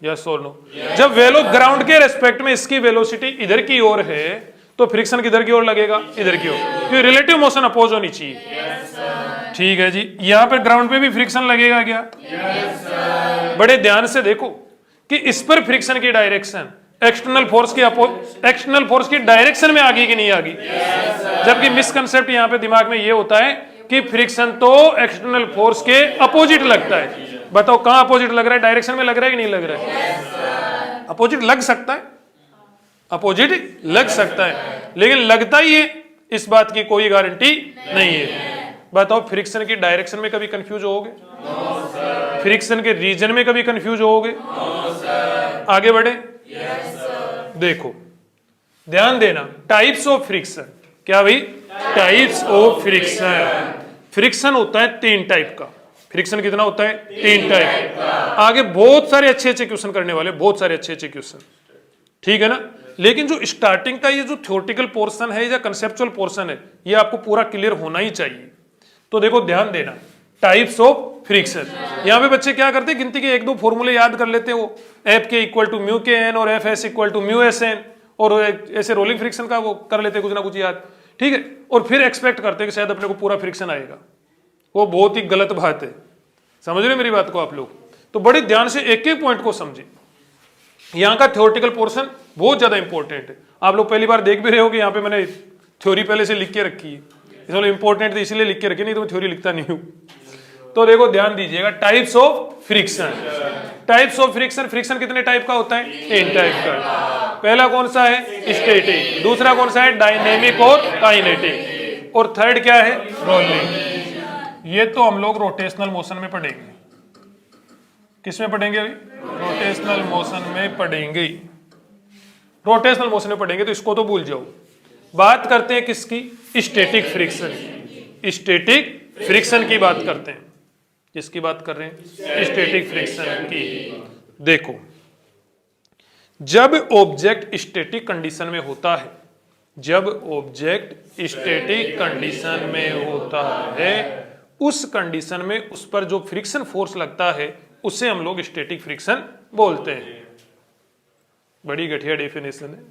यस और नो? जब वेलो ग्राउंड के रेस्पेक्ट में इसकी वेलोसिटी इधर की ओर है तो फ्रिक्शन किधर की ओर लगेगा, इधर की ओर, क्योंकि रिलेटिव मोशन अपोज होनी चाहिए। ठीक है जी। यहां पर ग्राउंड पे भी फ्रिक्शन लगेगा क्या? बड़े ध्यान से देखो कि इस पर फ्रिक्शन की डायरेक्शन एक्सटर्नल फोर्स की डायरेक्शन में आ गई कि नहीं आ गई। जबकि मिसकंसेप्ट यहां पे दिमाग में ये होता है कि फ्रिक्शन तो एक्सटर्नल फोर्स के अपोजिट लगता है। बताओ कहां अपोजिट लग रहा है, डायरेक्शन में लग रहा है कि नहीं लग रहा है? अपोजिट लग सकता है, अपोजिट लग सकता है, लेकिन लगता ही है इस बात की कोई गारंटी नहीं है। बताओ फ्रिक्शन की डायरेक्शन में कभी कंफ्यूज होगे? फ्रिक्शन के रीजन में कभी कंफ्यूज होगे? आगे बढ़े। देखो ध्यान देना, टाइप्स ऑफ फ्रिक्शन। क्या भाई? Types of friction. फ्रिक्शन होता है 3 टाइप का। फ्रिक्शन कितना होता है, 3 टाइप। आगे बहुत सारे अच्छे क्वेश्चन करने वाले, बहुत सारे अच्छे क्वेश्चन, ठीक है ना। लेकिन जो स्टार्टिंग का ये जो थ्योरेटिकल पोर्शन है या कंसेप्चुअल पोर्शन है, ये आपको पूरा क्लियर होना ही चाहिए। तो देखो ध्यान देना, टाइप्स ऑफ फ्रिक्शन। यहाँ पे बच्चे क्या करते हैं, गिनती के 1-2 फॉर्मूले याद कर लेते हैं। वो एफ के equal to mu k N और F s equal to mu S N, और ऐसे रोलिंग फ्रिक्शन का वो कर लेते हैं कुछ ना कुछ याद, ठीक है। और फिर एक्सपेक्ट करते हैं कि शायद अपने को पूरा फ्रिक्शन आएगा। वो बहुत ही गलत बात है। समझ रहे मेरी बात को आप लोग? तो बड़े ध्यान से एक एक पॉइंट को समझे। यहाँ का थ्योरेटिकल पोर्शन बहुत ज्यादा इंपॉर्टेंट है। आप लोग पहली बार देख भी रहे हो कि यहाँ पे मैंने थ्योरी पहले से लिख के रखी है। इसमें इंपॉर्टेंट तो इसलिए लिख के रखे, नहीं तो मैं थ्योरी लिखता नहीं हूं। तो देखो ध्यान दीजिएगा, types of friction. Types of friction, friction कितने टाइप का होता है? 3 टाइप का। पहला कौन सा है? स्टैटिक। दूसरा कौन सा है? डायनेमिक और काइनेटिक। और थर्ड क्या है? रोलिंग। ये तो हम लोग रोटेशनल मोशन में पढ़ेंगे। किस में पढ़ेंगे? रोटेशनल मोशन में पढ़ेंगे। रोटेशनल मोशन में पढ़ेंगे, तो इसको तो भूल जाओ। बात करते हैं किसकी? स्टैटिक फ्रिक्शन की। स्टैटिक फ्रिक्शन की बात करते हैं। किसकी बात कर रहे हैं? स्टैटिक फ्रिक्शन की। देखो, जब ऑब्जेक्ट स्टैटिक कंडीशन में होता है, जब ऑब्जेक्ट स्टैटिक कंडीशन में होता है, उस कंडीशन में उस पर जो फ्रिक्शन फोर्स लगता है उसे हम लोग स्टैटिक फ्रिक्शन बोलते हैं। बड़ी घटिया डेफिनेशन है।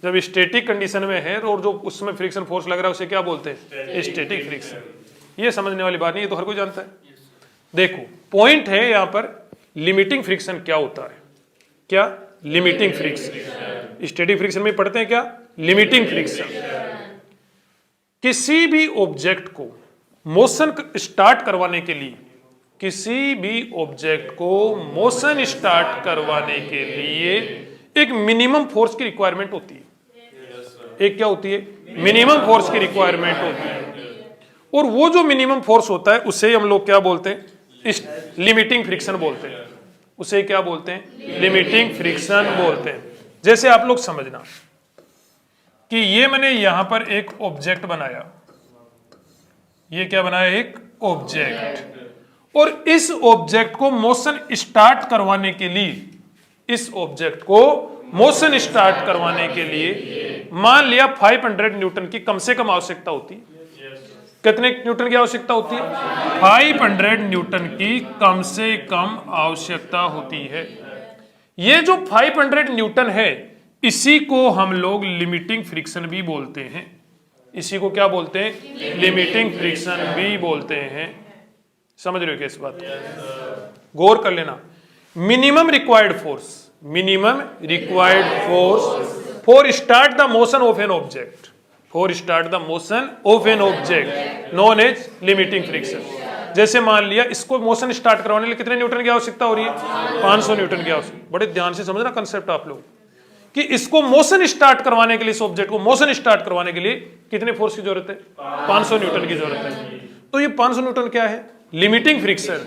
जब स्टैटिक कंडीशन में है और जो उसमें फ्रिक्शन फोर्स लग रहा है उसे क्या बोलते हैं? Static friction. ये समझने वाली बात नहीं, ये तो हर कोई जानता है। देखो, पॉइंट है यहां पर, लिमिटिंग फ्रिक्शन क्या होता है? क्या? Limiting friction. स्टैटिक फ्रिक्शन में पढ़ते हैं क्या? Limiting friction. किसी भी ऑब्जेक्ट को मोशन स्टार्ट करवाने के लिए, किसी भी ऑब्जेक्ट को मोशन स्टार्ट करवाने के लिए एक मिनिमम फोर्स की रिक्वायरमेंट होती है। एक क्या होती है? मिनिमम फोर्स की रिक्वायरमेंट होती है। और वो जो मिनिमम फोर्स होता है उसे हम लोग क्या बोलते हैं? लिमिटिंग फ्रिक्शन बोलते हैं। उसे क्या बोलते हैं? लिमिटिंग फ्रिक्शन बोलते हैं। जैसे आप लोग समझना कि ये मैंने यहां पर एक ऑब्जेक्ट बनाया, ये क्या बनाया? एक ऑब्जेक्ट। और इस ऑब्जेक्ट को मोशन स्टार्ट करवाने के लिए, इस ऑब्जेक्ट को मोशन स्टार्ट करवाने के लिए मान लिया 500 न्यूटन की कम से कम आवश्यकता होती है। कितने न्यूटन की आवश्यकता होती है? 500 न्यूटन की कम से कम आवश्यकता होती है। ये जो 500 न्यूटन है, इसी को हम लोग लिमिटिंग फ्रिक्शन भी बोलते हैं। इसी को क्या बोलते हैं? लिमिटिंग फ्रिक्शन भी बोलते हैं। समझ रहे हो क्या इस बात को? गौर कर लेना। Minimum required force, minimum required force for start the motion of an object, for start the motion of an object known as limiting friction. जैसे मान लिया इसको मोशन स्टार्ट करवाने के लिए कितने न्यूटन की आवश्यकता हो रही है? 500 न्यूटन की आवश्यकता। बड़े ध्यान से समझना कंसेप्ट आप लोग, कि इसको मोशन स्टार्ट करवाने के लिए, इस ऑब्जेक्ट को मोशन स्टार्ट करवाने के लिए कितने फोर्स की जरूरत है? 500 न्यूटन की जरूरत है। तो ये 500 न्यूटन क्या है? Limiting friction.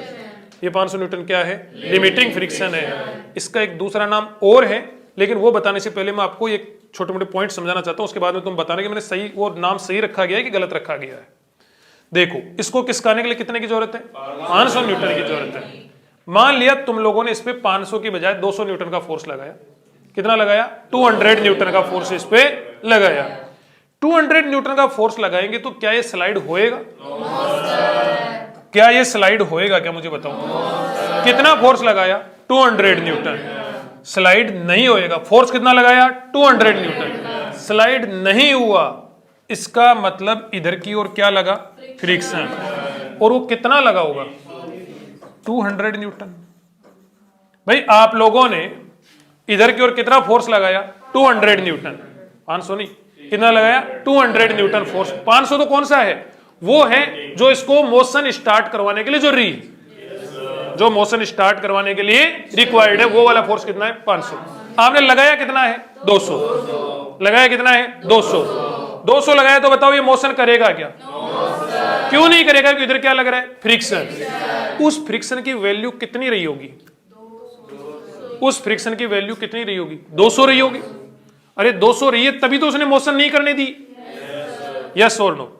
ये 500 न्यूटन क्या है? लिमिटिंग फ्रिक्शन है। इसका एक दूसरा नाम और है, लेकिन वो बताने से पहले मैं आपको एक छोटे मोटे पॉइंट समझाना चाहता हूं, उसके बाद में तुम बताना कि मैंने सही वो नाम सही रखा गया है कि गलत रखा गया है। देखो, इसको किसकाने के लिए कितने की जरूरत है? 500 न्यूटन की जरूरत है। मान लिया तुम लोगों ने इस पे 500 की बजाय 200 न्यूटन का फोर्स लगाया। कितना लगाया? 200 न्यूटन का फोर्स इस पे लगाया। 200 न्यूटन का फोर्स लगाएंगे तो क्या ये स्लाइड होएगा? क्या ये स्लाइड होएगा? क्या मुझे बताओ। कितना फोर्स लगाया? 200 न्यूटन। स्लाइड नहीं होएगा। फोर्स कितना लगाया? 200 न्यूटन। स्लाइड नहीं हुआ। इसका मतलब इधर की ओर क्या लगा? फ्रिक्शन। और वो कितना लगा होगा? 200 न्यूटन। भाई आप लोगों ने इधर की ओर कितना फोर्स लगाया? 200 न्यूटन। 500 नहीं, कितना लगाया? 200 न्यूटन फोर्स। 500 तो कौन सा है? वो है जो इसको मोशन स्टार्ट करवाने के लिए जरूरी है, जो मोशन स्टार्ट करवाने के लिए रिक्वायर्ड है। वो वाला फोर्स कितना है? 500। आपने लगाया कितना है? 200। लगाया कितना है? 200। 200 लगाया तो बताओ ये मोशन करेगा क्या? क्यों नहीं करेगा? क्योंकि इधर क्या लग रहा है? फ्रिक्शन। उस फ्रिक्शन की वैल्यू कितनी रही होगी? उस फ्रिक्शन की वैल्यू कितनी रही होगी? 200 रही होगी। अरे 200 रही है तभी तो उसने मोशन नहीं करने दी। यस और नो?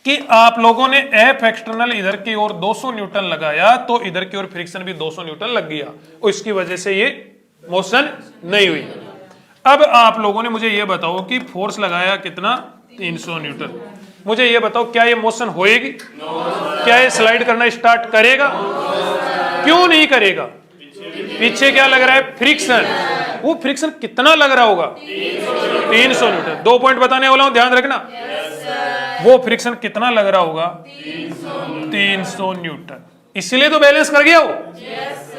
कि आप लोगों ने एफ एक्सटर्नल इधर की ओर 200 न्यूटन लगाया तो इधर की ओर फ्रिक्शन भी 200 न्यूटन लग गया और इसकी वजह से ये मोशन नहीं हुई। अब आप लोगों ने मुझे ये बताओ कि फोर्स लगाया कितना? 300 न्यूटन। मुझे ये बताओ क्या ये मोशन होएगी? क्या ये स्लाइड करना स्टार्ट करेगा? क्यों नहीं करेगा? पीछे क्या लग रहा है? फ्रिक्शन। वो फ्रिक्शन कितना लग रहा होगा? 300 न्यूटन। 2 पॉइंट बताने वाला हूं, ध्यान रखना। वो फ्रिक्शन कितना लग रहा होगा? 300 न्यूटन। इसलिए तो बैलेंस कर गया वो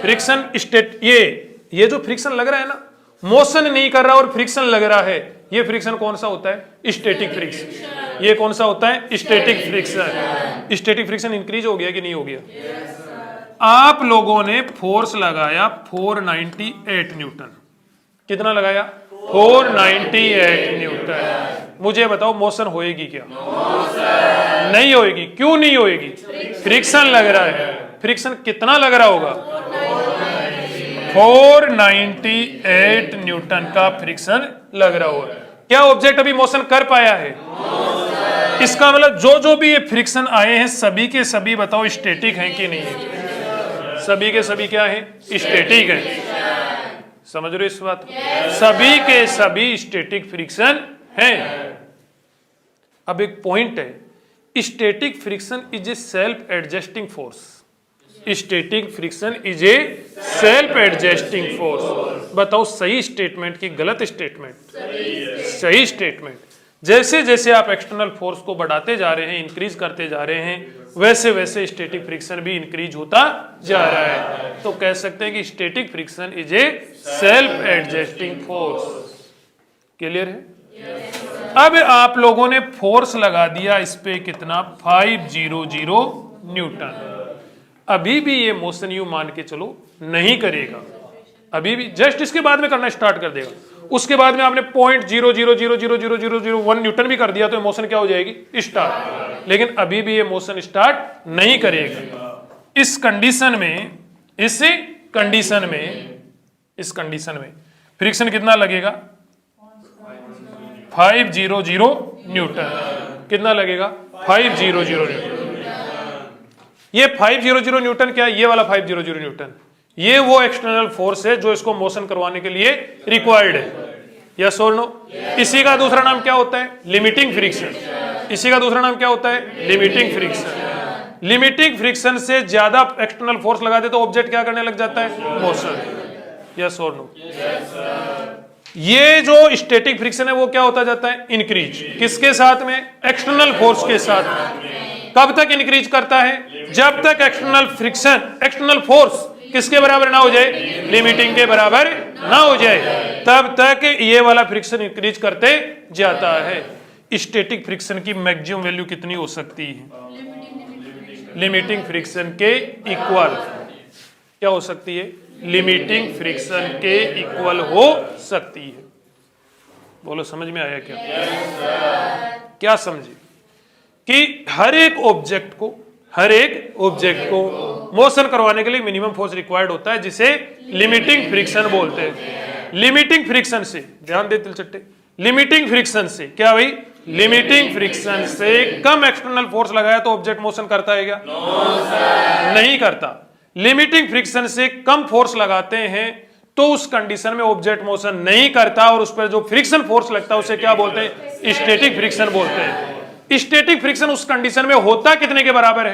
फ्रिक्शन स्टेट। ये जो फ्रिक्शन लग रहा है ना, मोशन नहीं कर रहा और फ्रिक्शन लग रहा है, ये फ्रिक्शन कौन सा होता है? Static friction. ये कौन सा होता है? Static friction. Static friction increase हो गया कि नहीं हो गया? आप लोगों ने फोर्स लगाया 498 न्यूटन। कितना लगाया? 498 न्यूटन। मुझे बताओ मोशन होएगी क्या? नहीं होएगी। क्यों नहीं होएगी? फ्रिक्शन लग रहा है। फ्रिक्शन कितना लग रहा होगा? 498 न्यूटन का फ्रिक्शन लग रहा होगा। क्या ऑब्जेक्ट अभी मोशन कर पाया है? इसका मतलब जो भी ये फ्रिक्शन आए हैं सभी के सभी बताओ स्टैटिक हैं कि नहीं है? सभी के सभी क्या है? स्टैटिक है। समझ रहे हो इस बात? सभी के सभी स्टैटिक फ्रिक्शन हैं। अब एक पॉइंट है, static friction is a self adjusting force. Static friction is a self adjusting force. बताओ सही स्टेटमेंट की गलत स्टेटमेंट? सही स्टेटमेंट। जैसे जैसे आप एक्सटर्नल फोर्स को बढ़ाते जा रहे हैं, इंक्रीज करते जा रहे हैं, वैसे वैसे स्टैटिक फ्रिक्शन भी इंक्रीज होता जा रहा है। तो कह सकते हैं कि static friction is a self adjusting force. Clear है? अब आप लोगों ने फोर्स लगा दिया इस पे कितना? 500 न्यूटन। अभी भी ये मोशन यू मान के चलो नहीं करेगा, अभी भी जस्ट इसके बाद में करना स्टार्ट कर देगा। उसके बाद में आपने 0.00000001 न्यूटन भी कर दिया तो मोशन क्या हो जाएगी? स्टार्ट। लेकिन अभी भी ये मोशन स्टार्ट नहीं करेगा। इस कंडीशन में फ्रिक्शन कितना लगेगा? 500 न्यूटन। कितना लगेगा? 500 न्यूटन। ये 500 न्यूटन क्या है? ये वाला 500 न्यूटन ये वो एक्सटर्नल फोर्स है जो इसको मोशन करवाने के लिए रिक्वायर्ड है। यस और नो? इसी का दूसरा नाम क्या होता है? Limiting friction. इसी का दूसरा नाम क्या होता है? Limiting friction. लिमिटिंग फ्रिक्शन से ज्यादा एक्सटर्नल फोर्स लगा दे तो ऑब्जेक्ट क्या करने लग जाता है? मोशन। यस और नो? ये जो स्टैटिक फ्रिक्शन है वो क्या होता जाता है? इंक्रीज। किसके साथ में? एक्सटर्नल फोर्स के साथ। कब तक इंक्रीज करता है? जब तक एक्सटर्नल फ्रिक्शन, एक्सटर्नल फोर्स किसके बराबर ना हो जाए? लिमिटिंग के बराबर ना हो जाए, तब तक ये वाला फ्रिक्शन इंक्रीज करते जाता है। स्टैटिक फ्रिक्शन की मैक्सिमम वैल्यू कितनी हो सकती है? लिमिटिंग फ्रिक्शन के इक्वल। क्या हो सकती है? लिमिटिंग फ्रिक्शन के इक्वल हो सकती है। बोलो समझ में आया क्या? क्या समझे? कि हर एक ऑब्जेक्ट को मोशन करवाने के लिए मिनिमम फोर्स रिक्वायर्ड होता है जिसे लिमिटिंग फ्रिक्शन बोलते हैं। लिमिटिंग फ्रिक्शन से ध्यान दे तिलचट्टे, लिमिटिंग फ्रिक्शन से क्या भाई? लिमिटिंग फ्रिक्शन से कम एक्सटर्नल फोर्स लगाया तो ऑब्जेक्ट मोशन करता है क्या? नहीं करता। लिमिटिंग फ्रिक्शन से कम फोर्स लगाते हैं तो उस कंडीशन में ऑब्जेक्ट मोशन नहीं करता और उस पर जो फ्रिक्शन फोर्स लगता है उसे क्या बोलते हैं? स्टैटिक फ्रिक्शन बोलते हैं। स्टैटिक फ्रिक्शन उस कंडीशन में होता कितने के बराबर है?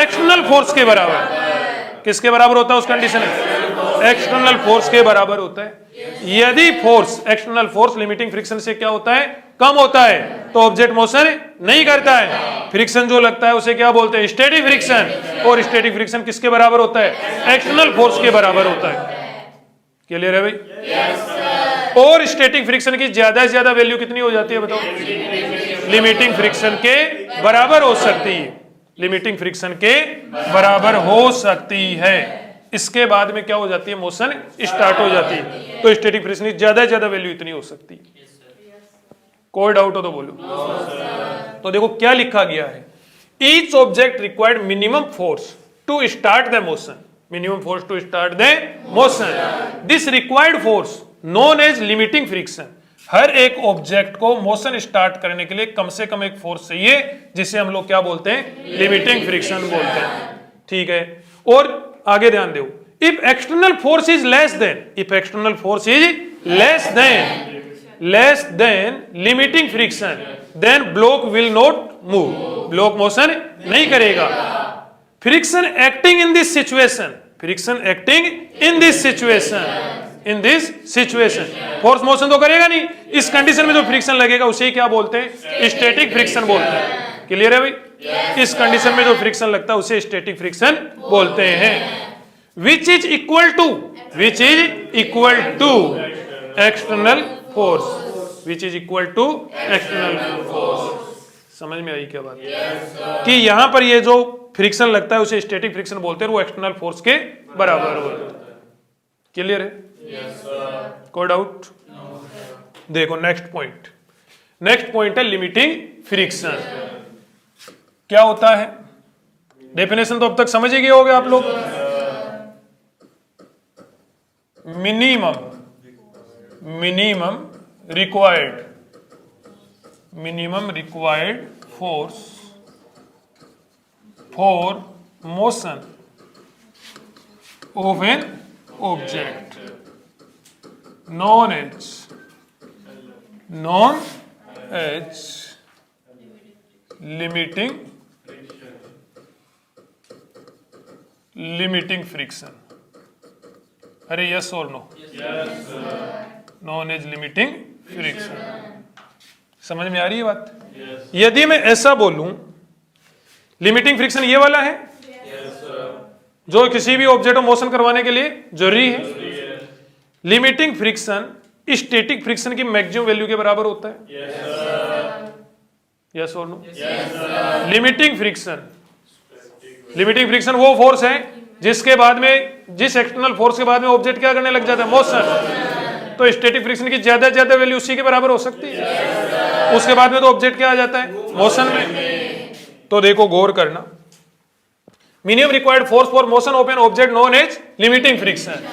एक्सटर्नल फोर्स के बराबर। किसके बराबर होता है उस कंडीशन में? एक्सटर्नल फोर्स के बराबर होता है। यदि force, external force limiting friction से क्या होता है? कम होता है तो ऑब्जेक्ट मोशन नहीं करता है। फ्रिक्शन जो लगता है उसे क्या बोलते हैं? Static friction. और स्टैटिक फ्रिक्शन किसके बराबर होता है? एक्सटर्नल फोर्स के बराबर होता है। क्लियर है भाई? और स्टैटिक फ्रिक्शन की ज्यादा से ज्यादा वैल्यू कितनी हो जाती है बताओ? लिमिटिंग फ्रिक्शन के बराबर हो सकती है। लिमिटिंग फ्रिक्शन के बराबर हो सकती है। इसके बाद में क्या हो जाती है? मोशन स्टार्ट हो जाती है। तो स्टैटिक फ्रिक्शन की ज्यादा से ज्यादा वैल्यू इतनी हो सकती है। कोई डाउट हो तो बोलो। तो देखो क्या लिखा गया है? Each object required minimum force to start the motion. Minimum force to start the motion. This required force known as limiting friction. हर एक ऑब्जेक्ट को मोशन स्टार्ट करने के लिए कम से कम एक फोर्स चाहिए जिसे हम लोग क्या बोलते हैं? लिमिटिंग फ्रिक्शन बोलते हैं। ठीक है? और आगे ध्यान दो, if external force is less than limiting friction then block will not move. Block motion नहीं करेगा। Friction acting in this situation force motion तो करेगा नहीं। इस कंडीशन में जो फ्रिक्शन लगेगा उसे क्या बोलते हैं? स्टैटिक फ्रिक्शन बोलते हैं। क्लियर है भाई? इस कंडीशन में जो फ्रिक्शन लगता है उसे स्टैटिक फ्रिक्शन बोलते हैं। Which is equal to external force. Which is equal to external force. समझ में आई क्या बात? कि यहां पर ये जो फ्रिक्शन लगता है उसे स्टैटिक फ्रिक्शन बोलते हैं, वो एक्सटर्नल फोर्स के बराबर होता है। क्लियर है? कोई डाउट? देखो नेक्स्ट पॉइंट है लिमिटिंग फ्रिक्शन। क्या होता है? डेफिनेशन तो अब तक समझ ही गए होगे आप लोग। Minimum required force for motion of an object known as limiting friction। अरे यस और no? known as limiting friction। समझ में आ रही है बात? यदि मैं ऐसा बोलूं, लिमिटिंग फ्रिक्शन ये वाला है जो किसी भी ऑब्जेक्ट को मोशन करवाने के लिए जरूरी है। लिमिटिंग फ्रिक्शन स्टैटिक फ्रिक्शन की मैक्सिमम वैल्यू के बराबर होता है। यस और नो? लिमिटिंग फ्रिक्शन वो फोर्स है जिसके बाद में, जिस एक्सटर्नल फोर्स के बाद में ऑब्जेक्ट क्या करने लग जाता है? मोशन। तो स्टैटिक फ्रिक्शन की ज्यादा से ज्यादा वैल्यू उसी के बराबर हो सकती है। उसके बाद में तो ऑब्जेक्ट क्या आ जाता है? मोशन में। तो देखो गौर करना, minimum required force for motion of an object known as limiting friction.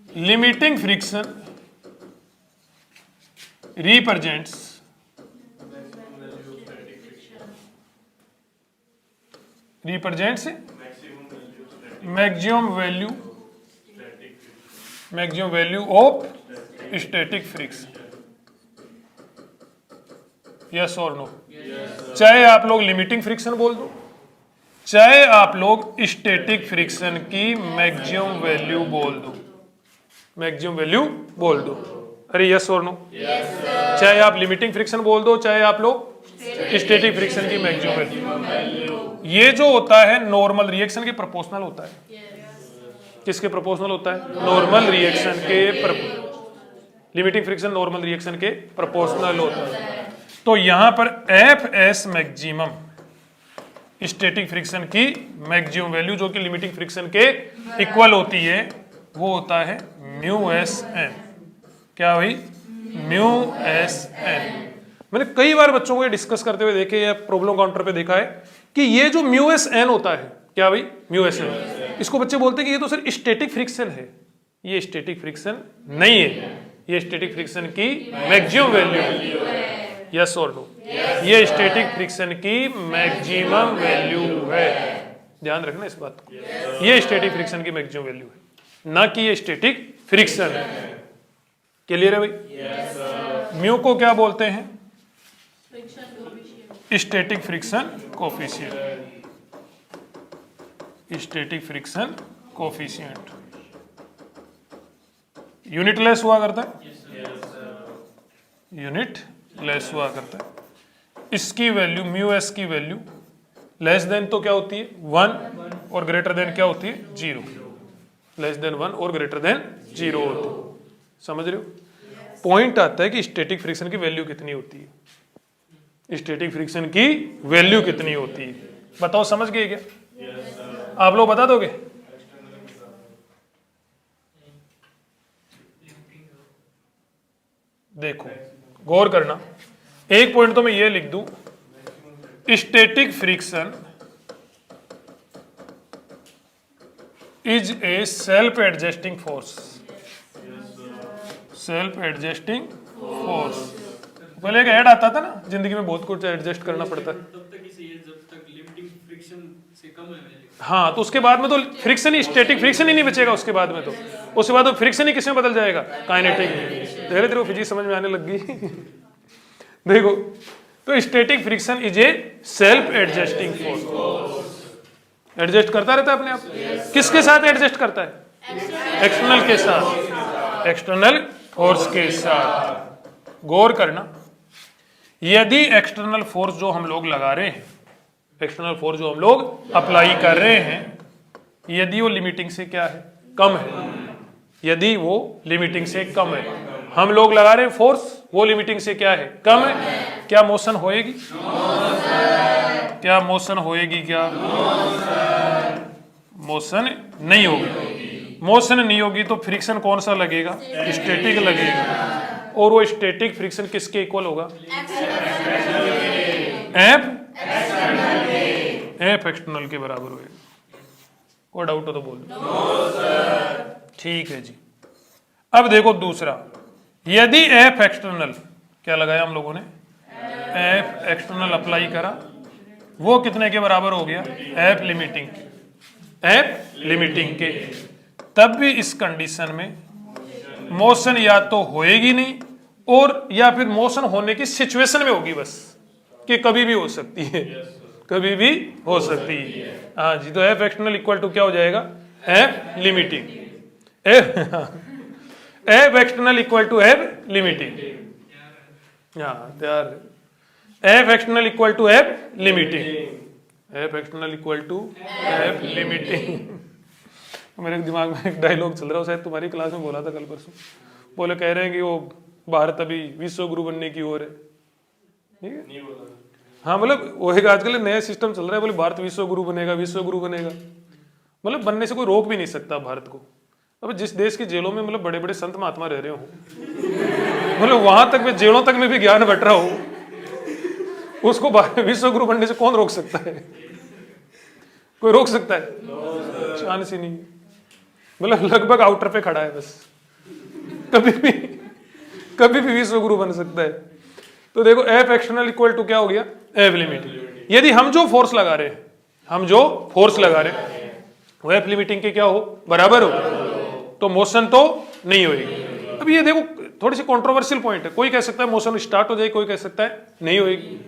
Limiting friction represents maximum value of static friction। Yes और नो? चाहे आप लोग लिमिटिंग फ्रिक्शन बोल दो, चाहे आप लोग स्टैटिक फ्रिक्शन की मैक्सिमम वैल्यू बोल दो। अरे यस और नो? चाहे आप लिमिटिंग फ्रिक्शन बोल दो, चाहे आप लोग स्टैटिक फ्रिक्शन की मैक्सिमम वैल्यू। ये जो होता है नॉर्मल रिएक्शन के प्रोपोर्शनल होता है। किसके प्रोपोर्शनल होता है? नॉर्मल रिएक्शन के। लिमिटिंग फ्रिक्शन नॉर्मल रिएक्शन के प्रोपोर्शनल होता है। तो यहां पर F S maximum static friction की मैक्सिमम वैल्यू जो कि लिमिटिंग फ्रिक्शन के इक्वल होती है, वो होता है म्यू एस एन। क्या भाई? Mu S N. मैंने कई बार बच्चों को ये डिस्कस करते हुए देखे या प्रॉब्लम काउंटर पे देखा है कि ये जो म्यू एस एन होता है, क्या भाई? म्यू एस एन, इसको बच्चे बोलते हैं कि ये तो सर स्टैटिक फ्रिक्शन है। ये स्टैटिक फ्रिक्शन नहीं है, ये स्टैटिक फ्रिक्शन की मैक्सिमम वैल्यू है। यस और नो? ये स्टैटिक फ्रिक्शन की मैक्सिमम वैल्यू है। ध्यान रखना इस बात को, ये स्टैटिक फ्रिक्शन की मैक्सिमम वैल्यू है, ना कि ये स्टैटिक फ्रिक्शन है। क्लियर है भाई? म्यू को क्या बोलते हैं? Static friction coefficient. Static friction coefficient unit less हुआ करता है, यूनिट लेस हुआ करता है। इसकी वैल्यू म्यू एस की वैल्यू लेस देन तो क्या होती है? 1 और ग्रेटर देन क्या होती है? 0। लेस देन 1 और ग्रेटर देन 0 होती है। समझ रहे हो? पॉइंट आता है कि स्टैटिक फ्रिक्शन की वैल्यू कितनी होती है। स्टैटिक फ्रिक्शन की वैल्यू कितनी होती है? बताओ, समझ गए क्या? आप लोग बता दोगे? देखो गौर करना, एक पॉइंट तो मैं ये लिख दूं, static friction is a self adjusting force. Self adjusting force. पहले एक ऐड आता था ना, जिंदगी में बहुत कुछ एडजस्ट करना पड़ता है। तब तक इसे जब तक लिमिटिंग फ्रिक्शन से कम है। हाँ, तो उसके बाद में तो फ्रिक्शन ही, स्टैटिक फ्रिक्शन ही नहीं बचेगा। उसके बाद में तो फ्रिक्शन ही किसमें बदल जाएगा? काइनेटिक में। धीरे धीरे फिजिक्स समझ में आने लग गई। देखो, तो static friction is a self adjusting force. Adjust करता रहता है अपने आप। किसके साथ एडजस्ट करता है? एक्सटर्नल के साथ, एक्सटर्नल फोर्स के साथ। गौर करना, यदि एक्सटर्नल फोर्स जो हम लोग लगा रहे हैं, एक्सटर्नल फोर्स जो हम लोग अप्लाई कर रहे हैं, यदि वो लिमिटिंग से क्या है? कम है, यदि वो लिमिटिंग से कम है। हम लोग लगा रहे हैं फोर्स, वो लिमिटिंग से क्या है, कम है, क्या मोशन होएगी? क्या मोशन होएगी? क्या मोशन नहीं होगी। मोशन नहीं होगी तो फ्रिक्शन कौन सा लगेगा? स्टैटिक लगेगा। और वो स्टैटिक फ्रिक्शन किसके इक्वल होगा? एफ एक्सटर्नल के बराबर होएगा। कोई डाउट हो तो बोल दो। ठीक है जी। अब देखो दूसरा, यदि एफ एक्सटर्नल, क्या लगाया हम लोगों ने? एफ एक्सटर्नल अप्लाई करा, वो कितने के बराबर हो गया? F limiting. एफ लिमिटिंग के, तब भी इस कंडीशन में मोशन या तो होएगी नहीं, और या फिर मोशन होने की सिचुएशन में होगी बस, कि कभी भी हो सकती है, कभी भी हो सकती है। हाँ जी, तो एफ एक्सटर्नल इक्वल टू क्या हो जाएगा? F limiting. F external equal to F limiting. हाँ तैयार। F external equal to F limiting. F external equal to F limiting. मेरे दिमाग में एक डायलॉग चल रहा है, शायद तुम्हारी क्लास में बोला था कल परसों। बोले कह रहे हैं कि वो भारत अभी विश्व गुरु बनने की ओर है। ठीक है, हाँ मतलब वो एक आजकल नया सिस्टम चल रहा है, बोले भारत विश्व गुरु बनेगा, विश्व गुरु बनेगा। मतलब बनने से कोई रोक भी नहीं सकता भारत को। अब जिस देश की जेलों में मतलब बड़े बड़े संत महात्मा रह रहे हो, मतलब वहां तक में जेलों तक में भी ज्ञान बट रहा हो, उसको विश्व गुरु बनने से कौन रोक सकता है? कोई रोक सकता है? चांस ही नहीं। मतलब लगभग आउटर पे खड़ा है बस, कभी भी विश्व गुरु बन सकता है। तो देखो एफ एक्सटर्नल इक्वल टू क्या हो गया? F limiting. यदि हम जो फोर्स लगा रहे हैं, वो एफ लिमिटिंग के क्या हो? बराबर हो, तो मोशन तो नहीं होगी। अब ये देखो थोड़ी सी कंट्रोवर्शियल पॉइंट है। कोई कह सकता है मोशन स्टार्ट हो जाएगी, कोई कह सकता है नहीं होगी।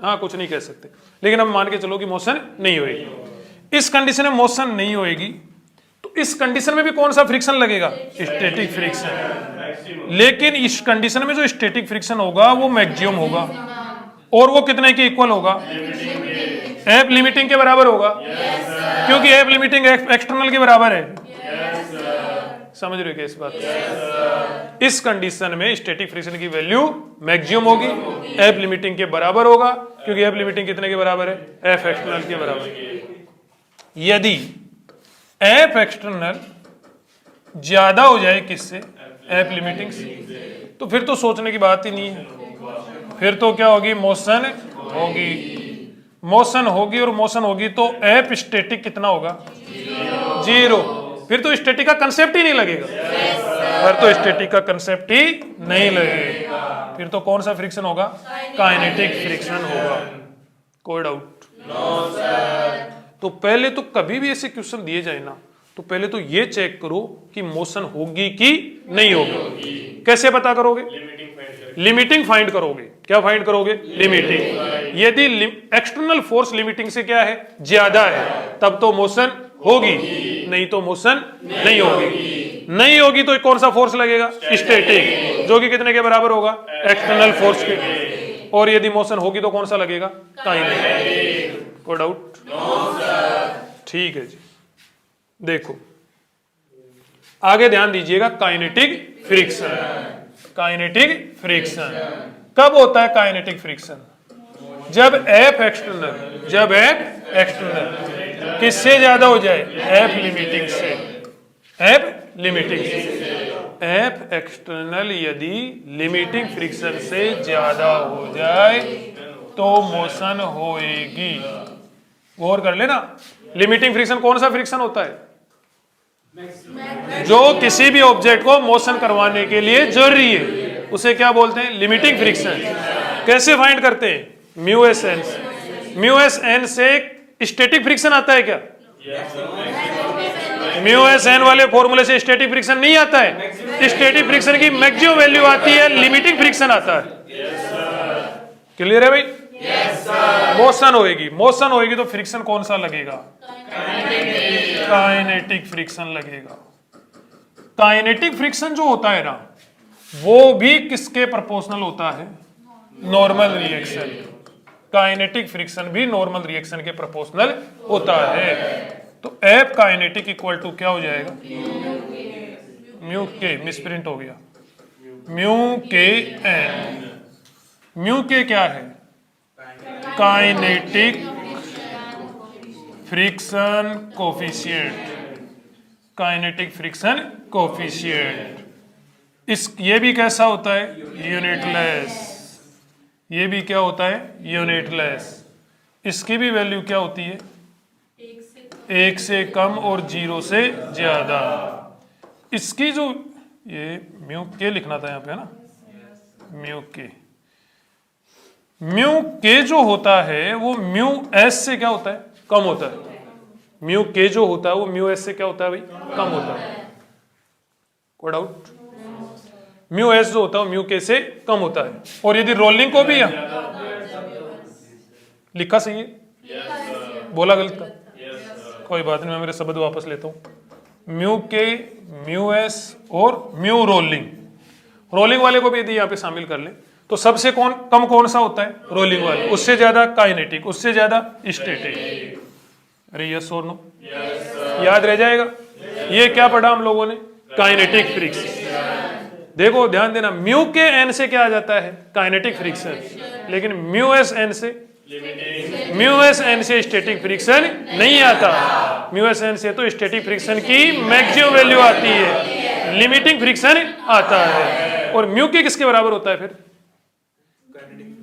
हाँ कुछ नहीं कह सकते, लेकिन हम मान के चलो कि मोशन नहीं होगी। इस कंडीशन में मोशन नहीं होगी, तो इस कंडीशन में भी कौन सा फ्रिक्शन लगेगा? Static friction. लेकिन इस कंडीशन में जो स्टैटिक फ्रिक्शन होगा वो मैक्सिमम होगा, और वो कितने के इक्वल होगा? एफ लिमिटिंग के बराबर होगा, क्योंकि एफ लिमिटिंग एक्सटर्नल के बराबर है। समझ रहे हो क्या इस बात? इस कंडीशन में स्टैटिक फ्रिक्शन की वैल्यू मैक्सिमम होगी, एफ लिमिटिंग के बराबर होगा, क्योंकि एफ लिमिटिंग कितने के बराबर है? एफ एक्सटर्नल के बराबर। यदि एफ एक्सटर्नल ज्यादा हो जाए किससे? एफ लिमिटिंग से, तो फिर तो सोचने की बात ही नहीं है। फिर तो क्या होगी? मोशन होगी। मोशन होगी और मोशन होगी तो एफ स्टैटिक कितना होगा? 0। फिर तो स्टैटिक का कंसेप्ट ही नहीं लगेगा। फिर तो स्टैटिक का कंसेप्ट ही नहीं लगेगा। फिर तो कौन सा फ्रिक्शन होगा? काइनेटिक फ्रिक्शन होगा। कोई डाउट? तो पहले तो कभी भी ऐसे क्वेश्चन दिए जाए ना, तो पहले तो ये चेक करो कि मोशन होगी कि नहीं होगी। कैसे पता करोगे? लिमिटिंग फाइंड करोगे। क्या फाइंड करोगे? लिमिटिंग। यदि एक्सटर्नल फोर्स लिमिटिंग से क्या है? ज्यादा है, तब तो मोशन होगी, नहीं तो मोशन नहीं होगी। नहीं होगी तो कौन सा फोर्स लगेगा? स्टैटिक, जो कि कितने के बराबर होगा? एक्सटर्नल फोर्स के। और यदि मोशन होगी तो कौन सा लगेगा? काइनेटिक। कोई डाउट? ठीक है जी। देखो आगे ध्यान दीजिएगा, काइनेटिक फ्रिक्शन। काइनेटिक फ्रिक्शन कब होता है? काइनेटिक फ्रिक्शन जब एफ एक्सटर्नल किससे ज्यादा हो जाए? एफ लिमिटिंग से। एफ लिमिटिंग से। एफ एक्सटर्नल यदि लिमिटिंग फ्रिक्शन से ज्यादा हो जाए तो मोशन होएगी। गौर कर लेना, लिमिटिंग फ्रिक्शन कौन सा फ्रिक्शन होता है? जो किसी भी ऑब्जेक्ट को मोशन करवाने के लिए जरूरी है, उसे क्या बोलते हैं? Limiting friction. कैसे फाइंड करते हैं? Mu S N. Mu S N से स्टैटिक फ्रिक्शन आता है क्या? म्यू एस एन वाले फॉर्मूले से स्टैटिक फ्रिक्शन नहीं आता है। स्टैटिक फ्रिक्शन की मैक्सिमम वैल्यू आती है, लिमिटिंग फ्रिक्शन आता है। क्लियर है भाई? मोशन होएगी। मोशन होएगी तो फ्रिक्शन कौन सा लगेगा? काइनेटिक फ्रिक्शन लगेगा। काइनेटिक फ्रिक्शन जो होता है ना, वो भी किसके प्रोपोर्शनल होता है? Normal reaction. काइनेटिक फ्रिक्शन भी नॉर्मल रिएक्शन के प्रोपोर्शनल होता है। तो एफ काइनेटिक इक्वल टू क्या हो जाएगा? म्यू के मिसप्रिंट हो गया, म्यू के एन। म्यू के क्या है? Kinetic friction coefficient, kinetic friction coefficient. ये भी कैसा होता है? यूनिटलेस। ये भी क्या होता है? यूनिटलेस। इसकी भी वैल्यू क्या होती है? 1 से कम और 0 से ज्यादा। इसकी जो ये म्यू के लिखना था यहाँ पे, है ना, म्यू के। म्यू के जो होता है वो म्यू एस से क्या होता है? कम होता है। म्यू के जो होता है वो म्यू एस से क्या होता है भाई? कम होता है। कोई डाउट? म्यू एस जो होता है म्यू के से कम होता है। और यदि रोलिंग को भी लिखा सही है, बोला गलत का? कोई बात नहीं, मैं मेरे शब्द वापस लेता हूं। म्यू के, म्यू एस और म्यू रोलिंग। रोलिंग वाले को भी यदि यहाँ पे शामिल कर ले तो सबसे कम कौन सा होता है? रोलिंग वाले। उससे ज्यादा काइनेटिक, उससे ज्यादा स्टैटिक। अरे यस और नो? याद रह जाएगा। ये क्या पढ़ा हम लोगों ने? Kinetic friction. देखो ध्यान देना, म्यू के एन से क्या आ जाता है? Kinetic friction. लेकिन म्यू एस एन से स्टैटिक फ्रिक्शन नहीं आता। म्यू एस एन से तो स्टैटिक फ्रिक्शन की मैक्सिमम वैल्यू आती है, लिमिटिंग फ्रिक्शन आता है। और म्यू के किसके बराबर होता है फिर?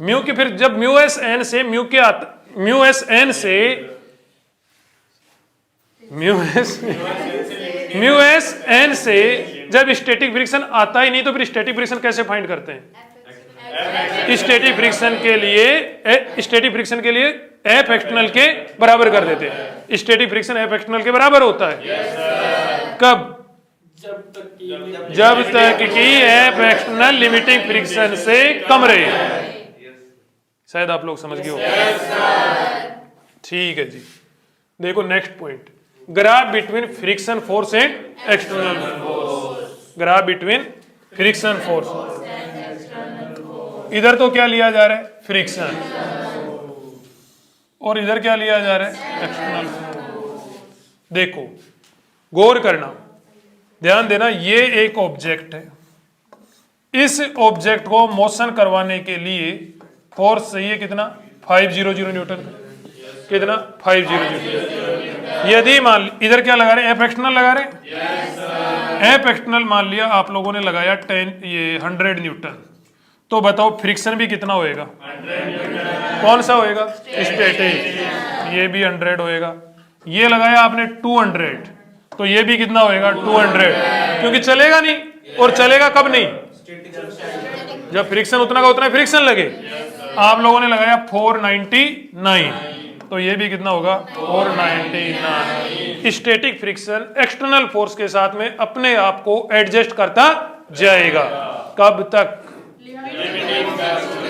म्यू के फिर जब म्यू एस एन से म्यू के आता, म्यू एस एन से म्यू एस एन से जब स्टैटिक फ्रिक्शन आता ही नहीं तो फिर स्टैटिक फ्रिक्शन कैसे फाइंड करते हैं? स्टैटिक फ्रिक्शन के लिए एफ एक्सटर्नल के बराबर कर देते हैं। स्टैटिक फ्रिक्शन एफ एक्सटर्नल के बराबर होता है। कब? जब तक कि एफ एक्सटर्नल लिमिटिंग फ्रिक्शन से कम रहे। शायद आप लोग समझ गए हो। ठीक है जी। देखो next point, graph between friction force and external force. Graph between friction force. इधर तो क्या लिया जा रहा है? फ्रिक्शन। और इधर क्या लिया जा रहा है? External force. देखो गौर करना, ध्यान देना, ये एक ऑब्जेक्ट है। इस ऑब्जेक्ट को मोशन करवाने के लिए फोर्स चाहिए कितना? 500 न्यूटन। कितना? 500। यदि मान इधर क्या लगा रहे? एफ एक्सटर्नल लगा रहे। एफ एक्सटर्नल मान लिया आप लोगों ने लगाया 100 न्यूटन। तो बताओ फ्रिक्शन भी कितना होएगा? कौन सा होएगा? स्टैटिक। ये भी 100 होएगा। ये लगाया आपने 200, तो ये भी कितना होएगा? 200। क्योंकि चलेगा नहीं। और चलेगा कब नहीं? जब फ्रिक्शन उतना का उतना फ्रिक्शन लगे। आप लोगों ने लगाया 499, तो ये भी कितना होगा? 499। स्टैटिक फ्रिक्शन एक्सटर्नल फोर्स के साथ में अपने आप को एडजस्ट करता जाएगा। कब तक?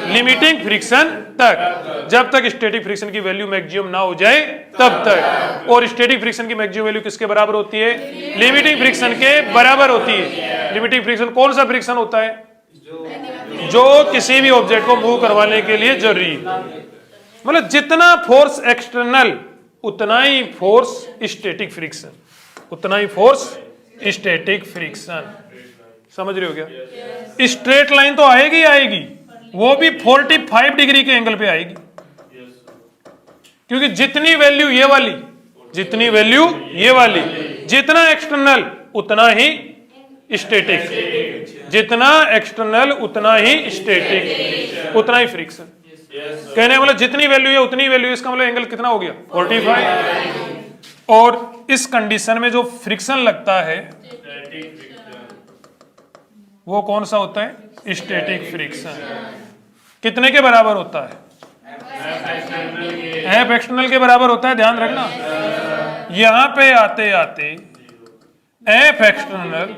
लिमिटिंग फ्रिक्शन तक। जब तक स्टैटिक फ्रिक्शन की वैल्यू मैक्सिमम ना हो जाए तब तक। और स्टैटिक फ्रिक्शन की मैक्सिमम वैल्यू किसके बराबर होती है? लिमिटिंग फ्रिक्शन के बराबर होती है। लिमिटिंग फ्रिक्शन कौन सा फ्रिक्शन होता है? जो किसी भी ऑब्जेक्ट को मूव करवाने के लिए जरूरी, मतलब जितना फोर्स एक्सटर्नल उतना ही फोर्स स्टैटिक फ्रिक्शन, उतना ही फोर्स स्टैटिक फ्रिक्शन। समझ रहे हो क्या? स्ट्रेट लाइन तो आएगी आएगी, वो भी 45 डिग्री के एंगल पे आएगी। क्योंकि जितनी वैल्यू ये वाली, जितनी वैल्यू ये वाली, जितना एक्सटर्नल उतना ही स्टैटिक, जितना एक्सटर्नल उतना ही स्टैटिक, उतना ही फ्रिक्शन। कहने मतलब जितनी वैल्यू है उतनी वैल्यू, इसका मतलब एंगल कितना हो गया? 45। और इस कंडीशन में जो फ्रिक्शन लगता है वो कौन सा होता है? Static friction. कितने के बराबर होता है? एफ एक्सटर्नल के बराबर होता है। ध्यान रखना, यहां पे आते आते एफ एक्सटर्नल,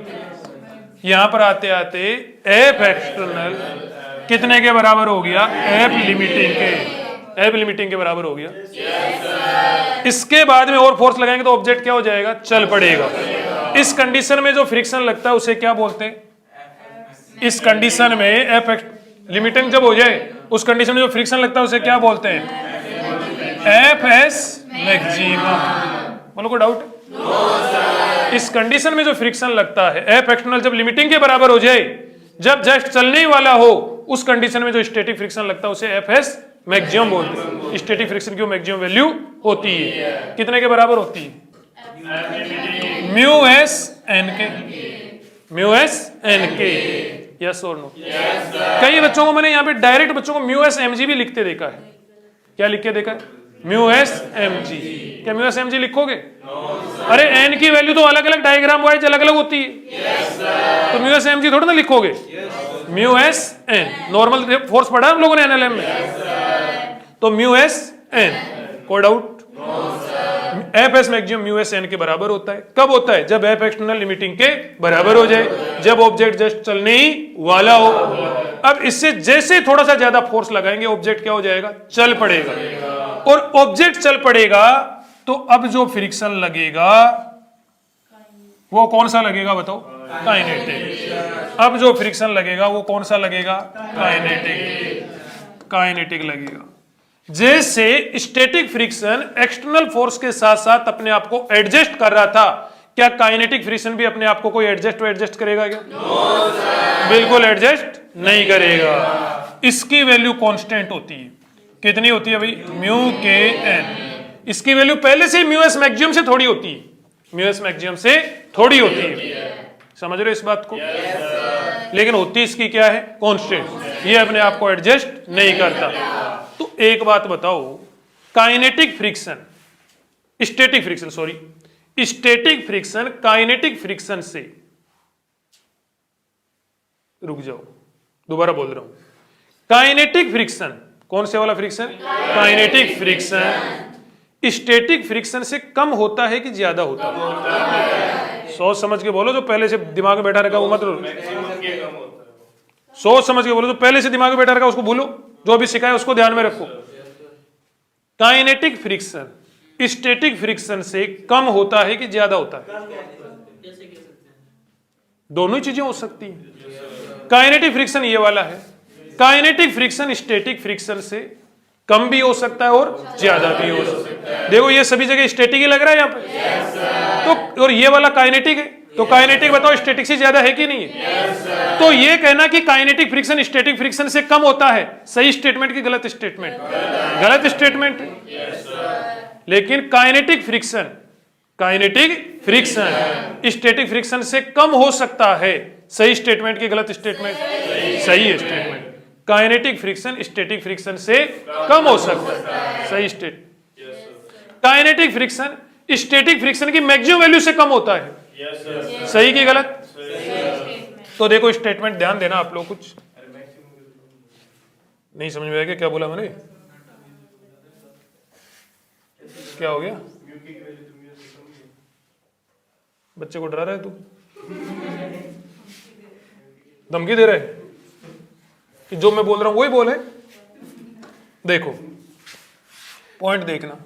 यहां पर आते आते एफ एक्सटर्नल कितने के बराबर हो गया? एफ लिमिटिंग के, एफ लिमिटिंग के बराबर हो गया। इसके बाद में और फोर्स लगाएंगे तो ऑब्जेक्ट क्या हो जाएगा? चल पड़ेगा। इस कंडीशन में जो फ्रिक्शन लगता है उसे क्या बोलते हैं? इस कंडीशन में एफ लिमिटिंग जब हो जाए उस कंडीशन में जो फ्रिक्शन लगता है उसे क्या बोलते हैं? F S maximum. बोलो कोई डाउट? इस कंडीशन में जो फ्रिक्शन लगता है एफ एक्सटर्नल जब लिमिटिंग के बराबर हो जाए, जब जस्ट चलने ही वाला हो, उस कंडीशन में जो स्टैटिक फ्रिक्शन लगता है उसे एफ एस मैक्सिमम बोलते हैं। स्टैटिक फ्रिक्शन की मैक्सिमम वैल्यू होती है, कितने के बराबर होती है? म्यू एस एन के, म्यू एस एन के। यस और नो? कई बच्चों को मैंने यहाँ पे डायरेक्ट बच्चों को म्यू एस एम जी भी लिखते देखा है। क्या लिख के देखा है? Mu S M G. क्या म्यू एस एम जी लिखोगे? अरे एन की वैल्यू तो अलग अलग डायग्राम वाइज अलग अलग होती है, तो म्यू एस एम जी थोड़ा ना लिखोगे। Mu S N normal force पढ़ा हम लोगों ने एनएलएम में, तो म्यू एस एन, कोई doubt? F S maximum mu S N के बराबर होता है। कब होता है? जब एफ एक्सटर्नल लिमिटिंग के बराबर हो जाए, जब ऑब्जेक्ट जस्ट चलने ही वाला हो। अब इससे जैसे थोड़ा सा ज्यादा फोर्स लगाएंगे ऑब्जेक्ट क्या हो जाएगा? चल पड़ेगा, और ऑब्जेक्ट चल पड़ेगा तो अब जो फ्रिक्शन लगेगा वो कौन सा लगेगा बताओ? काइनेटिक। अब जो फ्रिक्शन लगेगा वो कौन सा लगेगा? काइनेटिक, काइनेटिक लगेगा। जैसे स्टैटिक फ्रिक्शन एक्सटर्नल फोर्स के साथ साथ अपने आप को एडजस्ट कर रहा था, क्या काइनेटिक फ्रिक्शन भी अपने आप को कोई एडजस्ट करेगा क्या? बिल्कुल एडजस्ट नहीं करेगा। इसकी वैल्यू कांस्टेंट होती है। कितनी होती है भाई? Mu k N. इसकी वैल्यू पहले से म्यू एस मैक्सिमम से थोड़ी होती है, म्यू एस मैक्सिमम से थोड़ी होती है। समझ रहे हो इस बात को? लेकिन होती इसकी क्या है? कांस्टेंट। ये अपने आप को एडजस्ट नहीं करता। तो एक बात बताओ, kinetic friction, static friction sorry, static friction kinetic friction से, रुक जाओ दोबारा बोल रहा हूं, काइनेटिक फ्रिक्शन कौन से वाला friction? Kinetic friction static friction से कम होता है कि ज्यादा होता है? सोच समझ के बोलो, जो पहले से दिमाग में बैठा रखा वो मत, सोच समझ के बोलो, जो पहले से दिमाग में बैठा रखा उसको भूलो, जो भी सिखाया उसको ध्यान में रखो। काइनेटिक फ्रिक्शन स्टैटिक फ्रिक्शन से कम होता है कि ज्यादा होता है? दोनों ही चीजें हो सकती हैं। काइनेटिक फ्रिक्शन ये वाला है, काइनेटिक फ्रिक्शन स्टैटिक फ्रिक्शन से कम भी हो सकता है और ज्यादा भी हो सकता है। देखो ये सभी जगह स्टैटिक ही लग रहा है यहाँ पे, तो और ये वाला काइनेटिक है, तो काइनेटिक बताओ स्टैटिक से ज्यादा है कि नहीं है? तो ये कहना कि काइनेटिक फ्रिक्शन स्टैटिक फ्रिक्शन से कम होता है, सही स्टेटमेंट की गलत स्टेटमेंट? गलत स्टेटमेंट। लेकिन काइनेटिक फ्रिक्शन स्टैटिक फ्रिक्शन से कम हो सकता है, सही स्टेटमेंट की गलत स्टेटमेंट? सही है statement. Kinetic friction static friction से कम हो सकता है, सही state. Kinetic friction static friction की मैक्सिमम वैल्यू से कम होता है, सही की गलत? तो देखो स्टेटमेंट ध्यान देना आप लोग, कुछ नहीं समझ में आएगा क्या बोला मैंने? क्या हो गया? बच्चे को डरा रहा है तू? धमकी दे रहा है कि जो मैं बोल रहा हूं वही बोले? देखो पॉइंट देखना,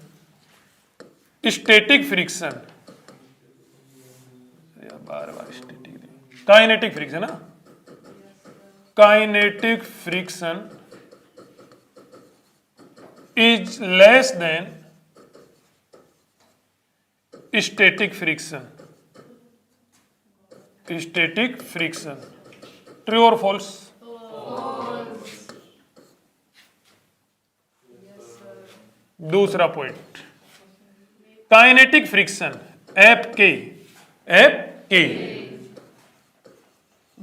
स्टैटिक फ्रिक्शन, बार बार स्टैटिक, काइनेटिक फ्रिक्शन ना, kinetic friction is less than static friction. Static friction, true और फॉल्स? दूसरा पॉइंट, काइनेटिक फ्रिक्शन एफ के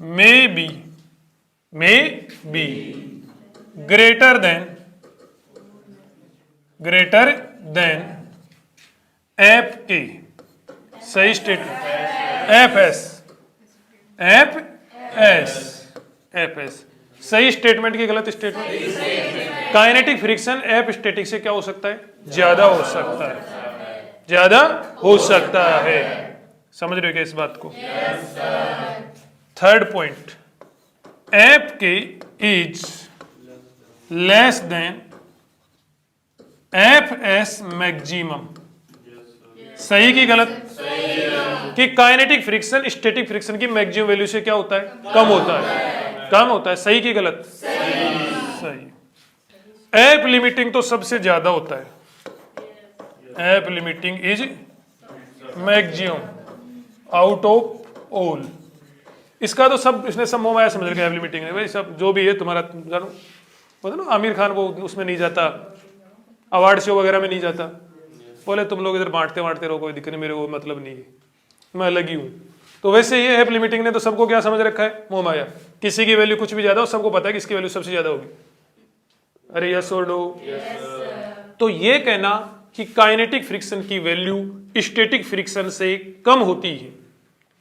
may be greater than F के, सही स्टेटमेंट? एफ एस सही स्टेटमेंट की गलत statement? Kinetic friction F static से क्या हो सकता है? ज्यादा हो सकता है, ज्यादा हो सकता है। समझ रहे हो क्या इस बात को? थर्ड पॉइंट, एफ के is less then F S maximum, सही की गलत? कि काइनेटिक फ्रिक्शन स्टैटिक फ्रिक्शन की मैक्सिमम वैल्यू से क्या होता है? कम होता है, कम होता है, सही की गलत? सही। एफ लिमिटिंग तो सबसे ज्यादा होता है, F limiting is maximum, out of all. इसका तो सब इसने सब मोह माया समझ रखा है मीटिंग में, भाई सब जो भी है तुम्हारा, जानो बोलते ना आमिर खान वो उसमें नहीं जाता, अवार्ड शो वगैरह में नहीं जाता, बोले तुम लोग इधर बांटते रहो, कोई दिक्कत नहीं, मेरे को मतलब नहीं है, मैं अलग ही हूँ। तो वैसे ये ऐप लिमिटिंग ने तो सबको क्या समझ रखा है, मोह माया। किसी की वैल्यू कुछ भी ज्यादा हो, सबको पता है कि इसकी वैल्यू सबसे ज्यादा होगी। अरे यस और नो? तो ये कहना कि काइनेटिक फ्रिक्शन की वैल्यू स्टैटिक फ्रिक्शन से कम होती है,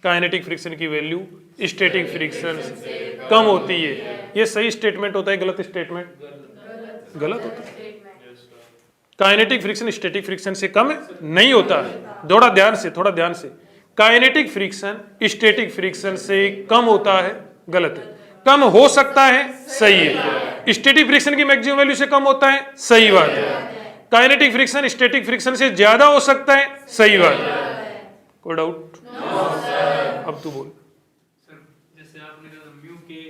काइनेटिक फ्रिक्शन की वैल्यू स्टैटिक फ्रिक्शन से कम होती है, ये सही स्टेटमेंट होता है, गलत स्टेटमेंट? गलत होता है। काइनेटिक फ्रिक्शन स्टैटिक फ्रिक्शन से कम नहीं होता है। थोड़ा ध्यान से काइनेटिक फ्रिक्शन स्टैटिक फ्रिक्शन से कम होता है, गलत है। कम हो सकता है, सही है। स्टैटिक फ्रिक्शन की मैक्सिमम वैल्यू से कम होता है, सही बात है। काइनेटिक फ्रिक्शन स्टैटिक फ्रिक्शन से ज्यादा हो सकता है, सही बात है। कोई डाउट? अब तू बोल। सर जैसे आपने कहा म्यू के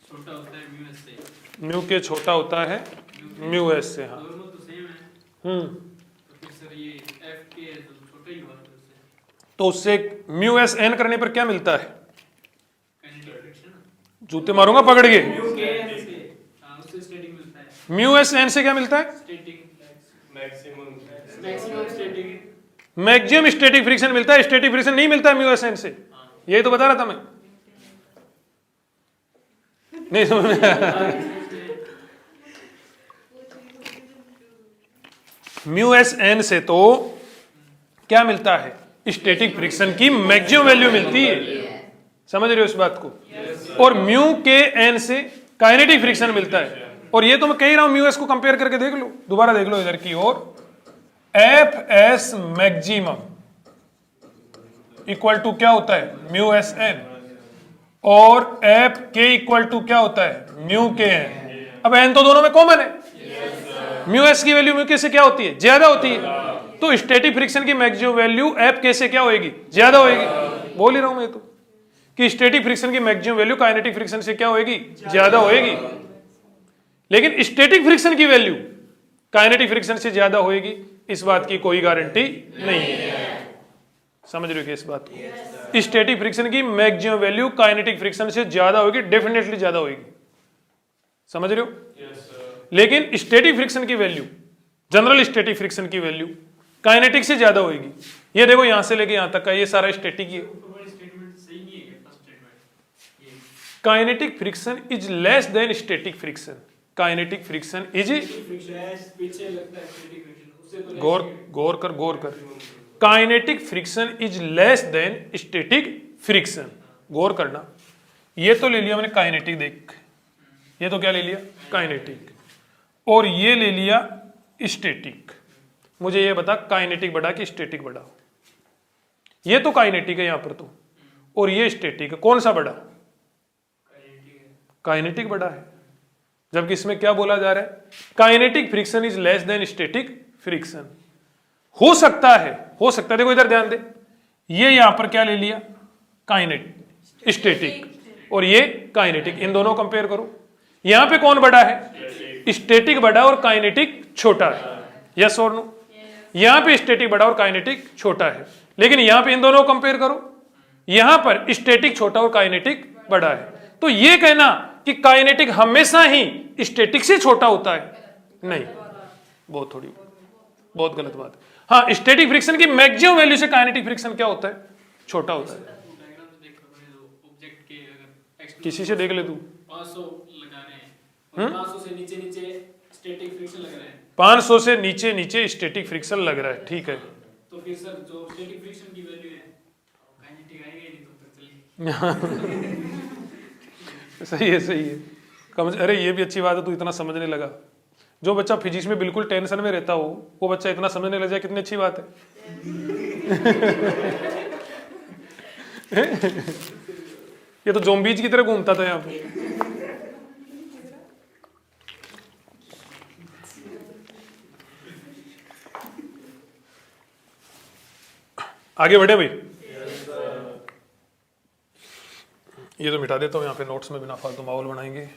छोटा होता है म्यू एस से, म्यू के छोटा होता है म्यू एस से, हाँ। दोनों तो सेम है। तो फिर सर ये एफ के तो छोटा ही हुआ फिर उससे। तो उससे म्यू एस एन करने पर क्या मिलता है? काइनेटिक फ्रिक्शन जूते मारूंगा पकड़ के। म्यू के एन से उससे स्टैटिक मिलता है। म्यू एस एन से क्या मिलता है? Static maximum static, maximum static friction मिलता है, स्टैटिक फ्रिक्शन नहीं मिलता है म्यू एस एन से। यही तो बता रहा था मैं, नहीं समझ में आया? म्यू एस एन से तो क्या मिलता है? स्टैटिक फ्रिक्शन की मैक्सिमम वैल्यू मिलती है, समझ रहे हो इस बात को? और म्यू के एन से काइनेटिक फ्रिक्शन मिलता है। और ये तो मैं कह ही रहा हूं, म्यू एस को कंपेयर करके देख लो, दोबारा देख लो इधर की ओर। F S maximum equal to क्या होता है? Mu S N. और एफ के इक्वल टू क्या होता है? Mu k N. अब एन तो दोनों में कॉमन है। म्यू एस की वैल्यू म्यू के से क्या होती है? ज्यादा होती है। तो स्टैटिक फ्रिक्शन की मैक्सिमम वैल्यू एफ के से क्या होगी? ज्यादा होगी। बोल ही रहा हूं मैं तो कि स्टैटिक फ्रिक्शन की मैक्सिमम वैल्यू काइनेटिक फ्रिक्शन से क्या होगी? ज्यादा होगी। लेकिन स्टैटिक फ्रिक्शन की वैल्यू काइनेटिक फ्रिक्शन से ज्यादा होगी, इस बात की कोई गारंटी नहीं है। समझ रहे हो इस बात को? स्टैटिक फ्रिक्शन की मैक्सिमम वैल्यू काइनेटिक फ्रिक्शन से ज्यादा होगी, डेफिनेटली ज्यादा होगी। समझ रहे हो? लेकिन स्टैटिक फ्रिक्शन की वैल्यू, जनरल स्टैटिक फ्रिक्शन की वैल्यू काइनेटिक से ज्यादा होगी। ये देखो यहां से लेके यहां तक का ये सारा स्टैटिक ही है। स्टेटमेंट सही नहीं है फर्स्ट स्टेटमेंट ये। Kinetic friction is less than static friction. Kinetic friction is, पीछे लगता है स्टैटिक फ्रिक्शन उससे तो गौर कर। Kinetic friction is less than static friction. गौर करना, ये तो ले लिया मैंने काइनेटिक, देख ये तो क्या ले लिया? काइनेटिक। और ये ले लिया स्टैटिक। मुझे ये बता काइनेटिक बड़ा कि स्टैटिक बड़ा? ये तो काइनेटिक है यहां पर तो, और ये स्टैटिक है, कौन सा बड़ा? काइनेटिक बड़ा है। जबकि इसमें क्या बोला जा रहा है? Kinetic friction is less than static friction. हो सकता है देखो इधर ध्यान दे, ये यहां पर क्या ले लिया? काइनेटिक स्टैटिक, और ये काइनेटिक। इन दोनों कंपेयर करो, यहां पे कौन बड़ा है? स्टैटिक बड़ा और काइनेटिक छोटा है। यस और नो? यहां पे स्टैटिक बड़ा और काइनेटिक छोटा है, लेकिन यहां पे इन दोनों को कंपेयर करो, यहां पर स्टैटिक छोटा और काइनेटिक बड़ा है। तो ये कहना कि काइनेटिक हमेशा ही स्टैटिक से छोटा होता है, नहीं, बहुत गलत बात है। हाँ, स्टैटिक फ्रिक्शन की मैक्सिमम वैल्यू से काइनेटिक फ्रिक्शन क्या होता है? छोटा होता है। ऑब्जेक्ट के अगर किसी से देख ले तू। 500 लगा रहे हैं और 500 से नीचे स्टैटिक फ्रिक्शन लग रहा है। 500 से नीचे स्टैटिक फ्रिक्शन लग रहा है, ठीक है। तो फिर सर जो स्टैटिक फ्रिक्शन की वैल्यू है काइनेटिक आएगा ही नहीं, तो फिर चलेगी। सही है। अरे ये भी अच्छी बात है, तू इतना समझने लगा। जो बच्चा फिजिक्स में बिल्कुल टेंशन में रहता हो, वो बच्चा इतना समझने लग जाए, कितनी अच्छी बात है। ये तो ज़ोंबीज की तरह घूमता था यहाँ पे। आगे बढ़े भाई। ये तो मिटा देता हूं यहाँ पे नोट्स में, बिना फालतू माहौल बनाएंगे।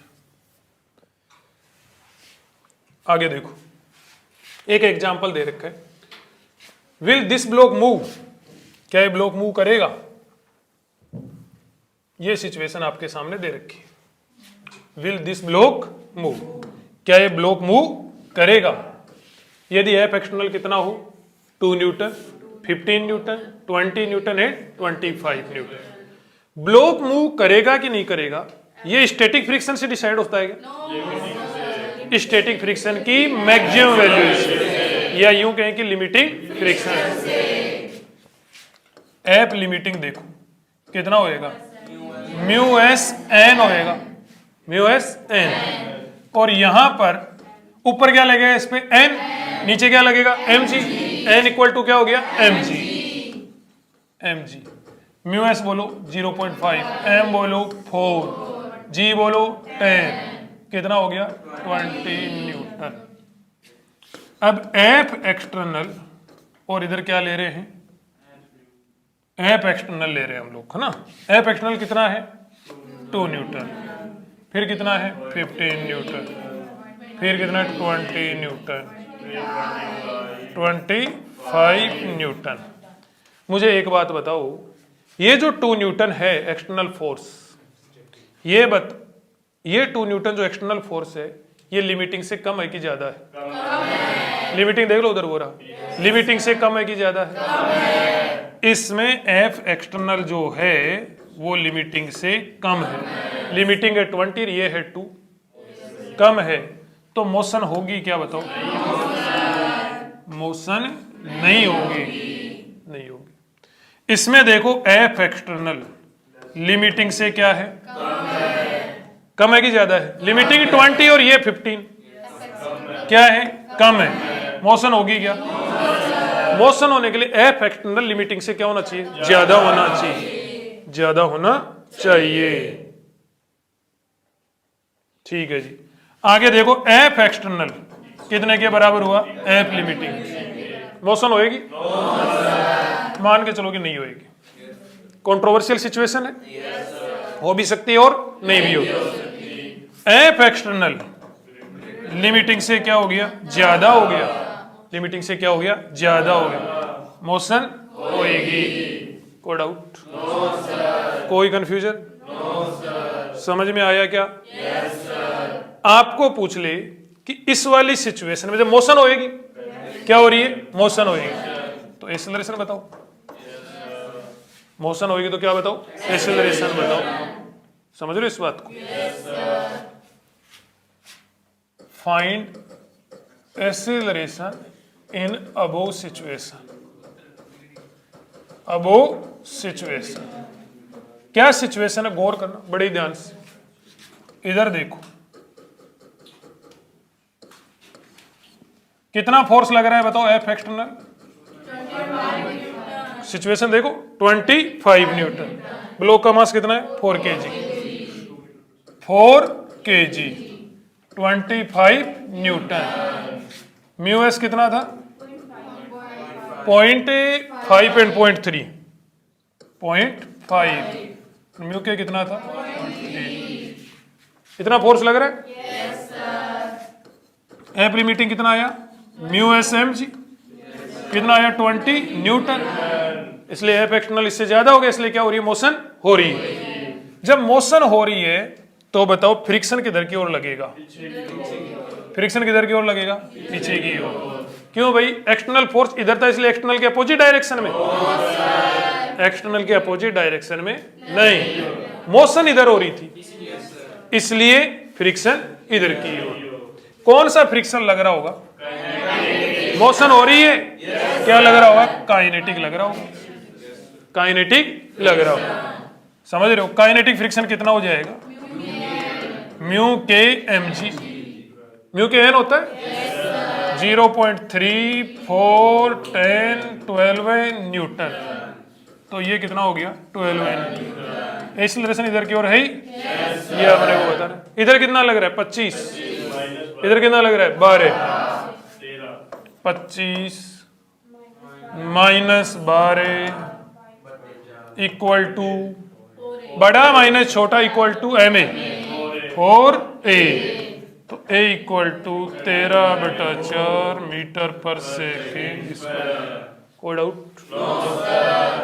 आगे देखो, एक एग्जांपल दे रखा है। Will this block move? क्या ये ब्लॉक मूव करेगा? ये सिचुएशन आपके सामने दे रखी है। विल दिस ब्लॉक मूव, क्या ये ब्लॉक मूव करेगा? यदि एफ एक्सटर्नल कितना हो, 2 Newton, 15 Newton, 20 Newton and 25 Newton. Block move करेगा कि नहीं करेगा, ये स्टैटिक फ्रिक्शन से डिसाइड होता है क्या? स्टैटिक फ्रिक्शन की मैक्सिमम वैल्यू से, या यूं कहें कि लिमिटिंग फ्रिक्शन से। एफ लिमिटिंग देखो कितना होएगा, म्यू एस एन होएगा, म्यू एस एन। और यहां पर ऊपर क्या लगेगा, इस पे एन, नीचे क्या लगेगा, M G. N equal to क्या हो गया, M G. M G mu S बोलो 0.5, एम बोलो 4, जी बोलो 10, कितना हो गया 20 न्यूटन। अब एफ एक्सटर्नल और इधर क्या ले रहे हैं, एफ एक्सटर्नल ले रहे हैं हम लोग, है ना। एफ एक्सटर्नल कितना है, 2 न्यूटन, फिर कितना है 15 न्यूटन, फिर कितना 20 न्यूटन, 25 न्यूटन। मुझे एक बात बताओ, ये जो 2 न्यूटन है एक्सटर्नल फोर्स, ये 2 न्यूटन जो एक्सटर्नल फोर्स है, ये लिमिटिंग से कम है कि ज्यादा है? लिमिटिंग देख लो उधर, वो रहा, लिमिटिंग से कम है कि ज्यादा है? इसमें एफ एक्सटर्नल जो है वो लिमिटिंग से कम है। लिमिटिंग है 20, ये है 2, कम है, तो मोशन होगी क्या बताओ? मोशन नहीं होगी, नहीं होगी। इसमें देखो एफ एक्सटर्नल लिमिटिंग से क्या है, कम है कि ज्यादा है? लिमिटिंग 20 और ये 15 क्या है, कम है। मोशन होगी क्या? मोशन होने के लिए एफ एक्सटर्नल लिमिटिंग से क्या होना चाहिए, ज्यादा होना चाहिए, ज्यादा होना चाहिए। ठीक है जी, आगे देखो एफ एक्सटर्नल कितने के बराबर हुआ, एफ लिमिटिंग। मोशन होएगी? मान के चलो कि नहीं होएगी। कंट्रोवर्शियल सिचुएशन है, हो भी सकती है और नहीं भी होगी। एफ एक्सटर्नल लिमिटिंग से क्या हो गया, ज्यादा हो गया, लिमिटिंग से क्या हो गया, ज्यादा हो गया, मोशन होएगी। कोई डाउट? कोई कंफ्यूजन? समझ में आया क्या? आपको पूछ ले कि इस वाली सिचुएशन में जब मोशन होएगी, क्या हो रही है, मोशन होएगी, तो एक्सेलरेशन बताओ। मोशन होएगी तो क्या बताओ, एक्सेलरेशन बताओ। समझ रहे हो इस बात को? Find acceleration in above situation. Above situation क्या सिचुएशन है, गौर करना बड़े ध्यान से। इधर देखो कितना फोर्स लग रहा है बताओ, एफ एक्सटर्नल। सिचुएशन देखो 25 न्यूटन, ब्लॉक का मास कितना है 4 kg, 4 kg 25 Newton. Mu S कितना था 0.5 एंड 0.3, 0.5, म्यू के कितना था 8। इतना फोर्स लग रहा है। एफ लिमिटिंग कितना आया, म्यू एस एम जी कितना आया 20 न्यूटन, इसलिए एफ एक्सटर्नल इससे ज्यादा हो गया, इसलिए क्या हो रही है, मोशन हो रही है। जब मोशन हो रही है तो बताओ फ्रिक्शन किधर की ओर लगेगा, फ्रिक्शन किधर की ओर लगेगा, पीछे की ओर। क्यों भाई, एक्सटर्नल फोर्स इधर था इसलिए एक्सटर्नल के अपोजिट डायरेक्शन में, एक्सटर्नल के अपोजिट डायरेक्शन में नहीं, मोशन इधर हो रही थी इसलिए फ्रिक्शन इधर की ओर। कौन सा फ्रिक्शन लग रहा होगा, मोशन हो रही है, क्या लग रहा होगा, काइनेटिक लग रहा होगा, काइनेटिक लग रहा होगा। समझ रहे हो, काइनेटिक फ्रिक्शन कितना हो जाएगा, म्यू के M G, mu k N होता है 0.3, 4, 10, 12 न्यूटन, तो ये कितना हो गया 12 न्यूटन। एक्सीलरेशन इधर की ओर है ही, ये अपने को बता रहे। इधर कितना लग रहा है 25, इधर कितना लग रहा है 12, 25 माइनस 12 इक्वल टू बड़ा माइनस छोटा equal to M A 4a, तो a equal to 13/4 metre per second. कोई डाउट?